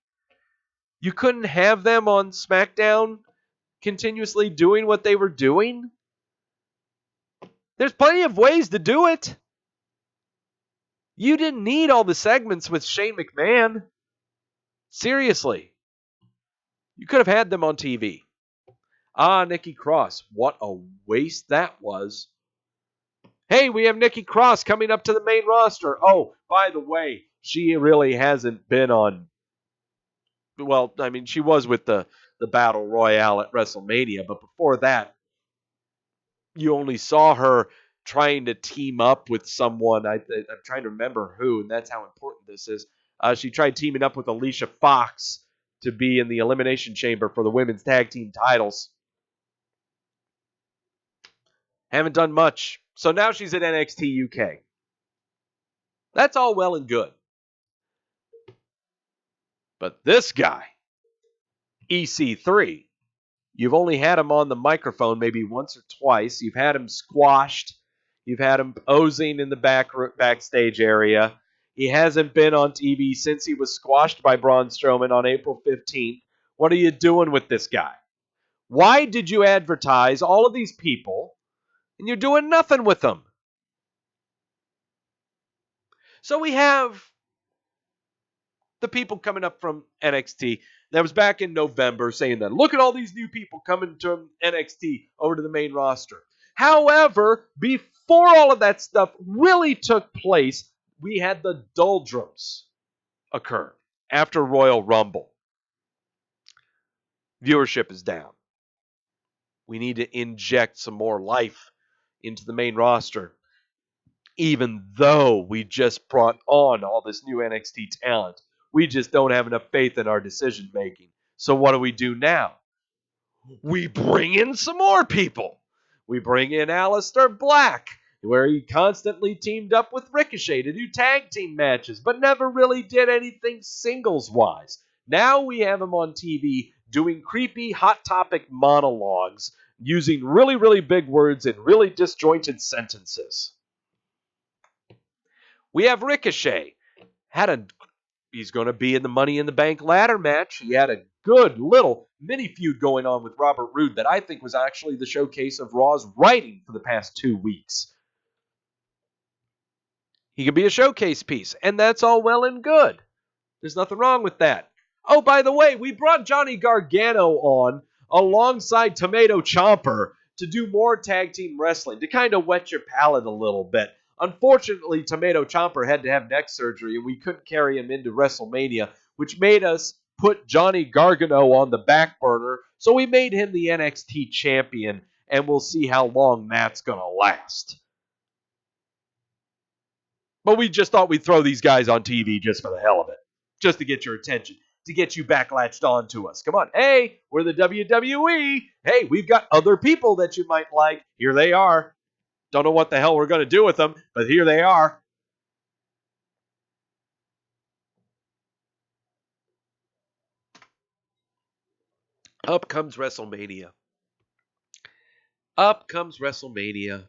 You couldn't have them on SmackDown continuously doing what they were doing? There's plenty of ways to do it. You didn't need all the segments with Shane McMahon. Seriously. You could have had them on TV. Nikki Cross. What a waste that was. Hey, we have Nikki Cross coming up to the main roster. Oh, by the way, she really hasn't been on... Well, I mean, she was with the Battle Royale at WrestleMania, but before that, you only saw her trying to team up with someone. I'm trying to remember who, and that's how important this is. She tried teaming up with Alicia Fox to be in the Elimination Chamber for the women's tag team titles. Haven't done much. So now she's at NXT UK. That's all well and good. But this guy, EC3, you've only had him on the microphone maybe once or twice. You've had him squashed. You've had him posing in the backstage area. He hasn't been on TV since he was squashed by Braun Strowman on April 15th. What are you doing with this guy? Why did you advertise all of these people and you're doing nothing with them? So we have the people coming up from NXT. That was back in November saying that, look at all these new people coming to NXT over to the main roster. However, before all of that stuff really took place, we had the doldrums occur after Royal Rumble. Viewership is down. We need to inject some more life into the main roster, even though we just brought on all this new NXT talent. We just don't have enough faith in our decision making. So what do we do now? We bring in some more people. We bring in Aleister Black, where he constantly teamed up with Ricochet to do tag team matches, but never really did anything singles-wise. Now we have him on TV doing creepy Hot Topic monologues using really, really big words and really disjointed sentences. We have Ricochet. He's going to be in the Money in the Bank ladder match. He had a good little mini feud going on with Robert Roode that I think was actually the showcase of Raw's writing for the past 2 weeks. He could be a showcase piece, and that's all well and good. There's nothing wrong with that. Oh, by the way, we brought Johnny Gargano on alongside Tomato Chomper to do more tag team wrestling, to kind of wet your palate a little bit. Unfortunately, Tomato Chomper had to have neck surgery, and we couldn't carry him into WrestleMania, which made us put Johnny Gargano on the back burner, so we made him the NXT champion, and we'll see how long that's going to last. But we just thought we'd throw these guys on TV just for the hell of it, just to get your attention, to get you backlatched on to us. Come on. Hey, we're the WWE. Hey, we've got other people that you might like. Here they are. Don't know what the hell we're going to do with them, but here they are. Up comes WrestleMania. Up comes WrestleMania.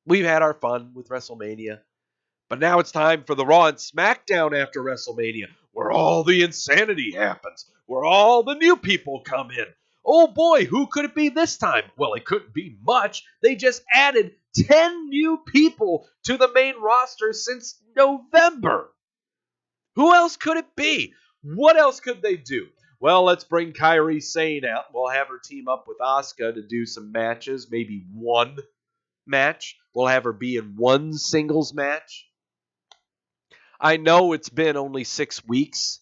We've had our fun with WrestleMania. But now it's time for the Raw and Smackdown after WrestleMania, where all the insanity happens, where all the new people come in. Oh boy, who could it be this time? Well, it couldn't be much. They just added 10 new people to the main roster since November. Who else could it be? What else could they do? Well, let's bring Kairi Sane out. We'll have her team up with Asuka to do some matches, maybe one match. We'll have her be in one singles match. I know it's been only 6 weeks,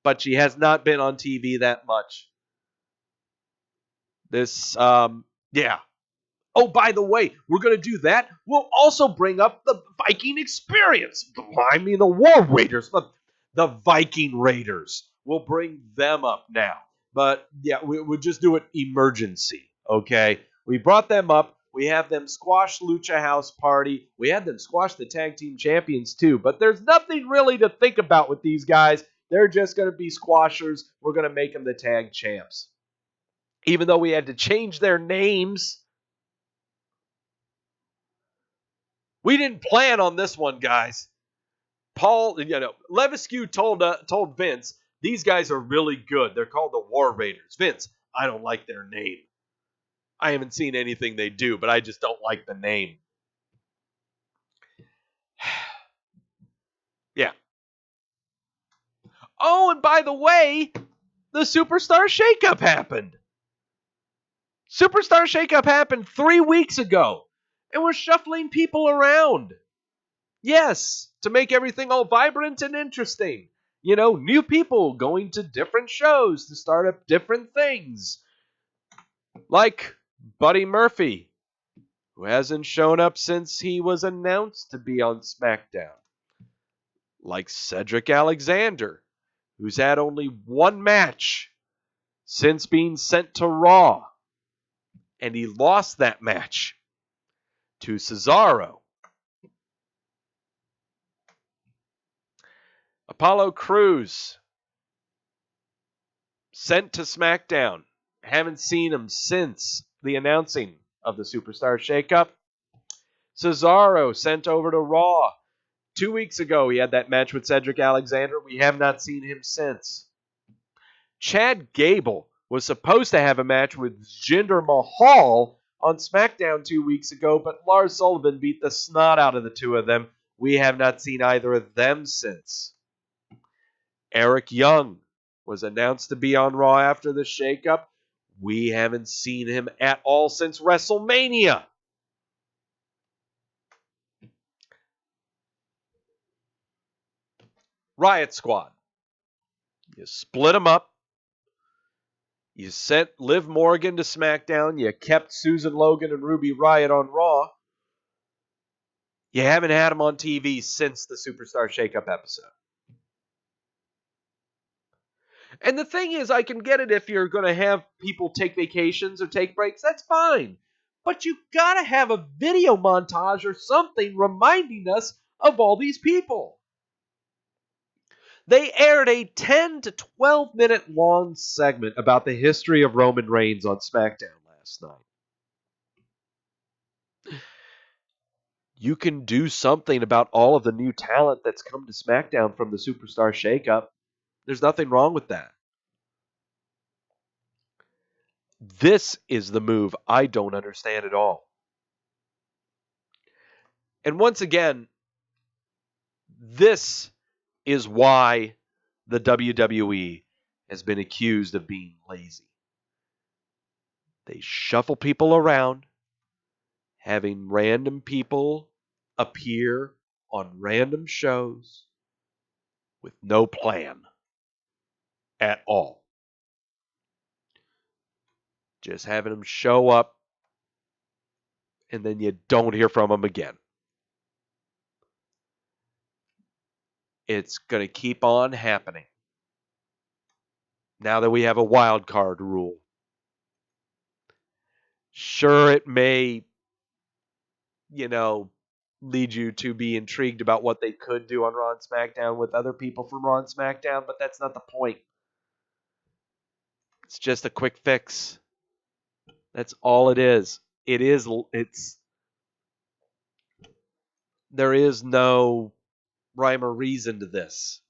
but she has not been on TV that much. Yeah. Oh, by the way, we're going to do that. We'll also bring up the Viking Experience. I mean, the War Raiders, the Viking Raiders. We'll bring them up now. But, yeah, we'll just do it emergency, okay? We brought them up. We have them squash Lucha House Party. We had them squash the Tag Team Champions, too. But there's nothing really to think about with these guys. They're just going to be squashers. We're going to make them the Tag Champs. Even though we had to change their names. We didn't plan on this one, guys. Levesque told Vince, these guys are really good. They're called the War Raiders. Vince, I don't like their name. I haven't seen anything they do, but I just don't like the name. Yeah. Oh, and by the way, the Superstar Shakeup happened. Superstar Shakeup happened 3 weeks ago, and we're shuffling people around. Yes, to make everything all vibrant and interesting. You know, new people going to different shows to start up different things. Like Buddy Murphy, who hasn't shown up since he was announced to be on SmackDown. Like Cedric Alexander, who's had only one match since being sent to Raw. And he lost that match to Cesaro. Apollo Cruz, sent to SmackDown. Haven't seen him since the announcing of the Superstar Shakeup. Cesaro sent over to Raw. 2 weeks ago, he had that match with Cedric Alexander. We have not seen him since. Chad Gable was supposed to have a match with Jinder Mahal on SmackDown 2 weeks ago, but Lars Sullivan beat the snot out of the two of them. We have not seen either of them since. Eric Young was announced to be on Raw after the shakeup. We haven't seen him at all since WrestleMania. Riot Squad. You split them up. You sent Liv Morgan to SmackDown. You kept Susan Logan and Ruby Riott on Raw. You haven't had them on TV since the Superstar Shakeup episode. And the thing is, I can get it if you're going to have people take vacations or take breaks. That's fine. But you got to have a video montage or something reminding us of all these people. They aired a 10 to 12 minute long segment about the history of Roman Reigns on SmackDown last night. You can do something about all of the new talent that's come to SmackDown from the Superstar Shakeup. There's nothing wrong with that. This is the move I don't understand at all. And once again, this is why the WWE has been accused of being lazy. They shuffle people around, having random people appear on random shows with no plan at all. Just having them show up and then you don't hear from them again. It's going to keep on happening. Now that we have a wild card rule. Sure, it may, lead you to be intrigued about what they could do on Raw and SmackDown with other people from Raw and SmackDown, but that's not the point. It's just a quick fix. That's all it is. There is no rhyme or reason to this.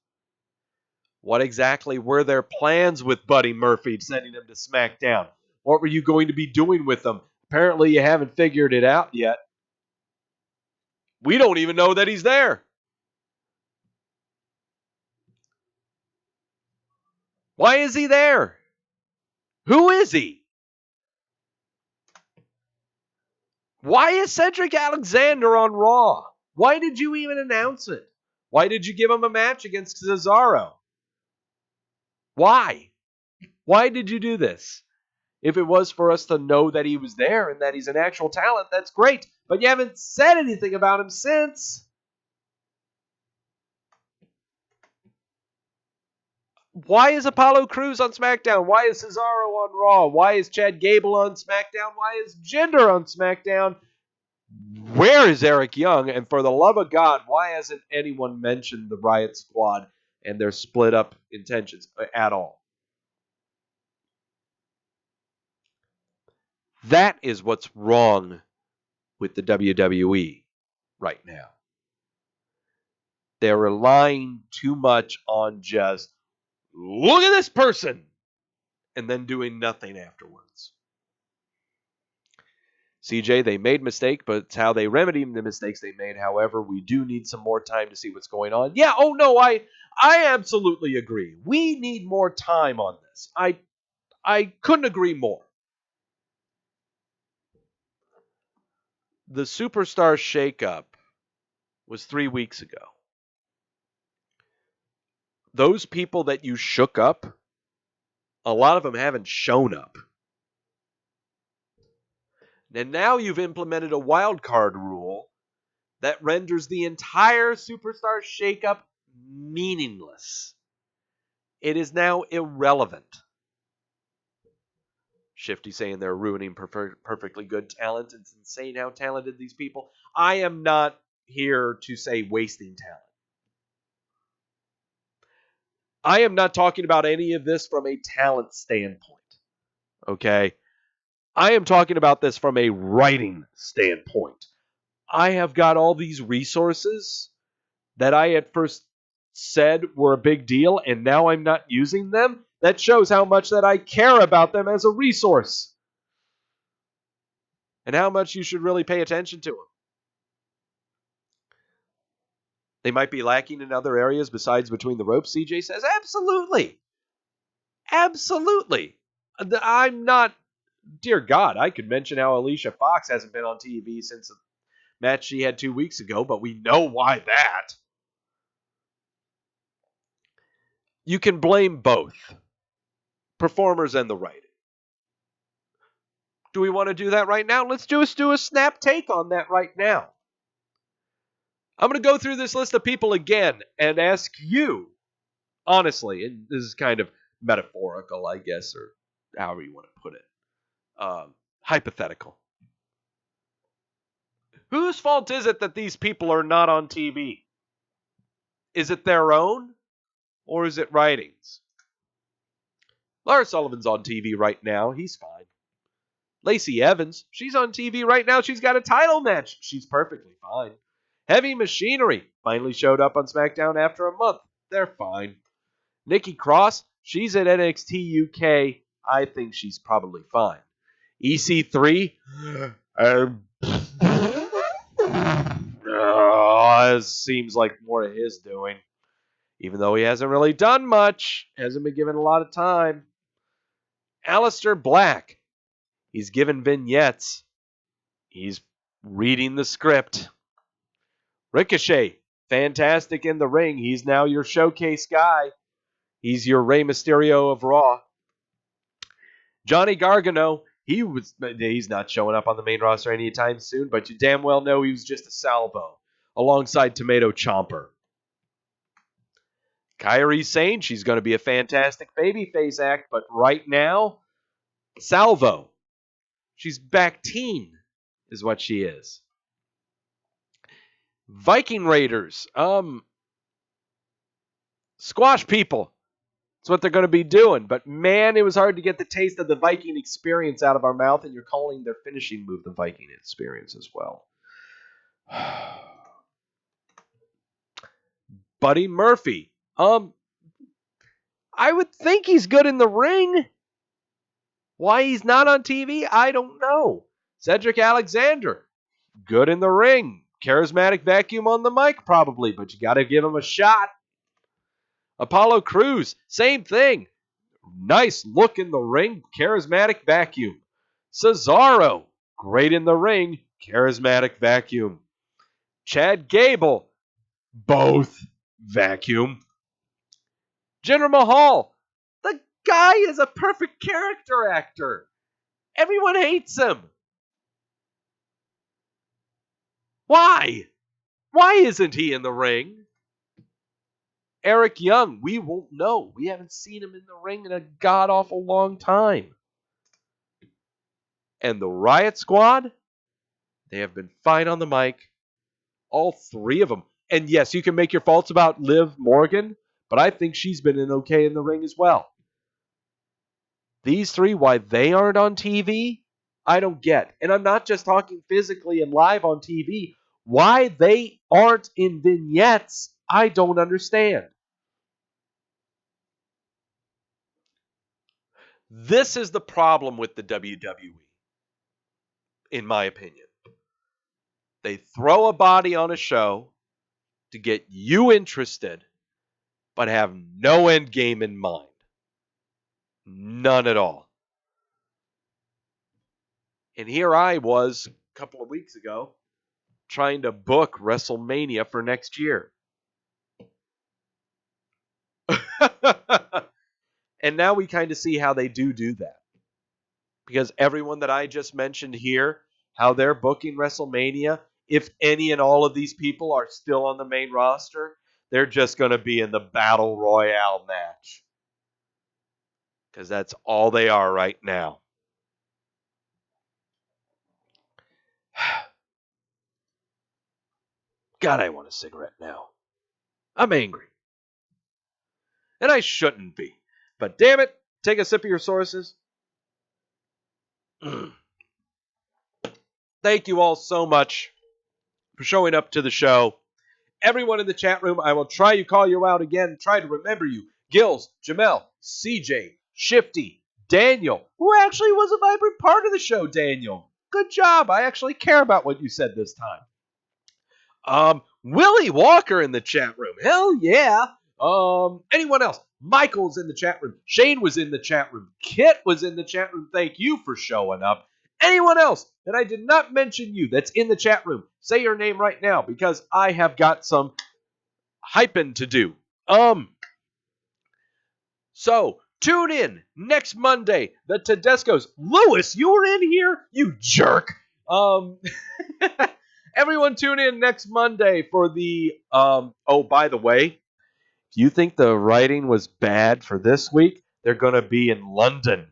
What exactly were their plans with Buddy Murphy sending him to SmackDown? What were you going to be doing with them? Apparently you haven't figured it out yet. We don't even know that he's there. Why is he there? Who is he? Why is Cedric Alexander on Raw? Why did you even announce it? Why did you give him a match against Cesaro? Why? Why did you do this? If it was for us to know that he was there and that he's an actual talent, that's great. But you haven't said anything about him since. Why is Apollo Crews on SmackDown? Why is Cesaro on Raw? Why is Chad Gable on SmackDown? Why is Jinder on SmackDown? Where is Eric Young? And for the love of God, why hasn't anyone mentioned the Riot Squad and their split up intentions at all? That is what's wrong with the WWE right now. They're relying too much on just, look at this person, and then doing nothing afterwards. CJ, they made mistake, but it's how they remedied the mistakes they made. However, we do need some more time to see what's going on. Yeah, oh no, I absolutely agree. We need more time on this. I couldn't agree more. The Superstar shakeup was 3 weeks ago. Those people that you shook up, a lot of them haven't shown up. And now you've implemented a wild card rule that renders the entire Superstar shakeup meaningless. It is now irrelevant. Shifty saying they're ruining perfectly good talent. It's insane how talented these people. I am not here to say wasting talent. I am not talking about any of this from a talent standpoint. Okay? I am talking about this from a writing standpoint. I have got all these resources that I at first said were a big deal, and now I'm not using them. That shows how much that I care about them as a resource. And how much you should really pay attention to them. They might be lacking in other areas besides between the ropes, CJ says. Absolutely. Absolutely. I'm not, dear God, I could mention how Alicia Fox hasn't been on TV since the match she had 2 weeks ago, but we know why that. You can blame both performers and the writing. Do we want to do that right now? Let's do a snap take on that right now. I'm going to go through this list of people again and ask you, honestly, and this is kind of metaphorical, I guess, or however you want to put it, hypothetical. Whose fault is it that these people are not on TV? Is it their own? Or is it writings? Lars Sullivan's on TV right now. He's fine. Lacey Evans, she's on TV right now. She's got a title match. She's perfectly fine. Heavy Machinery finally showed up on SmackDown after a month. They're fine. Nikki Cross, she's at NXT UK. I think she's probably fine. EC3, seems like more of his doing. Even though he hasn't really done much, hasn't been given a lot of time. Aleister Black, he's given vignettes. He's reading the script. Ricochet, fantastic in the ring. He's now your showcase guy. He's your Rey Mysterio of Raw. Johnny Gargano, he's not showing up on the main roster anytime soon, but you damn well know he was just a salvo alongside Tomato Chomper. Kairi Sane, she's going to be a fantastic babyface act, but right now, salvo. She's back teen, is what she is. Viking Raiders, squash people. That's what they're going to be doing. But man, it was hard to get the taste of the Viking experience out of our mouth, and you're calling their finishing move the Viking experience as well. Buddy Murphy. I would think he's good in the ring. Why he's not on TV, I don't know. Cedric Alexander, good in the ring. Charismatic vacuum on the mic, probably, but you got to give him a shot. Apollo Cruz, same thing. Nice look in the ring, charismatic vacuum. Cesaro, great in the ring, charismatic vacuum. Chad Gable, both vacuum. Jinder Mahal, the guy is a perfect character actor. Everyone hates him. Why? Why isn't he in the ring? Eric Young, we won't know. We haven't seen him in the ring in a god-awful long time. And the Riot Squad, they have been fine on the mic. All three of them. And yes, you can make your faults about Liv Morgan, but I think she's been okay in the ring as well. These three, why they aren't on TV, I don't get. And I'm not just talking physically and live on TV. Why they aren't in vignettes, I don't understand. This is the problem with the WWE, in my opinion. They throw a body on a show to get you interested, but have no end game in mind. None at all. And here I was a couple of weeks ago trying to book WrestleMania for next year. And now we kind of see how they do that. Because everyone that I just mentioned here, how they're booking WrestleMania, if any and all of these people are still on the main roster, they're just going to be in the Battle Royale match. Because that's all they are right now. God, I want a cigarette now. I'm angry. And I shouldn't be. But damn it, take a sip of your sources. Thank you all so much for showing up to the show. Everyone in the chat room, I will try to call you out again. Try to remember you. Gills, Jamel, CJ, Shifty, Daniel, who actually was a vibrant part of the show, Daniel. Good job. I actually care about what you said this time. Willie Walker in the chat room. Hell yeah. Anyone else? Michael's in the chat room. Shane was in the chat room. Kit was in the chat room. Thank you for showing up. Anyone else that I did not mention you that's in the chat room, say your name right now because I have got some hyping to do. So tune in next Monday. The Tedescos. Lewis, you were in here, you jerk. Everyone tune in next Monday for the oh, by the way, if you think the writing was bad for this week, they're going to be in London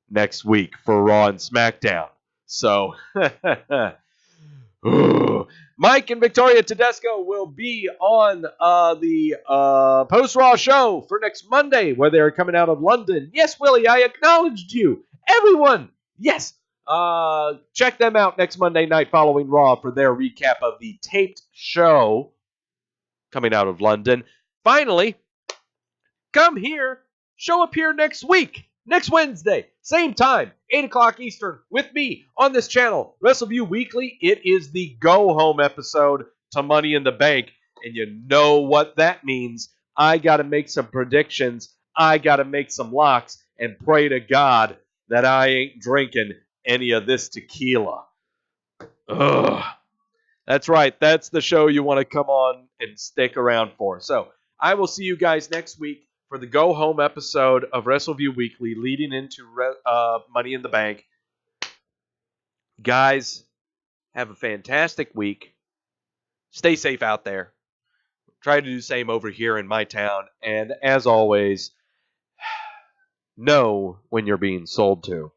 next week for Raw and SmackDown. So Mike and Victoria Tedesco will be on the post-Raw show for next Monday, where they're coming out of London. Yes, Willie, I acknowledged you. Everyone, yes. Check them out next Monday night following Raw for their recap of the taped show coming out of London. Finally, come here. Show up here next week. Next Wednesday, same time, 8 o'clock Eastern, with me on this channel, Wrestleview Weekly. It is the go-home episode to Money in the Bank, and you know what that means. I got to make some predictions. I got to make some locks, and pray to God that I ain't drinking any of this tequila. Ugh. That's right. That's the show you want to come on and stick around for. So I will see you guys next week for the go-home episode of Wrestleview Weekly leading into Money in the Bank. Guys, have a fantastic week. Stay safe out there. Try to do the same over here in my town. And as always, know when you're being sold to.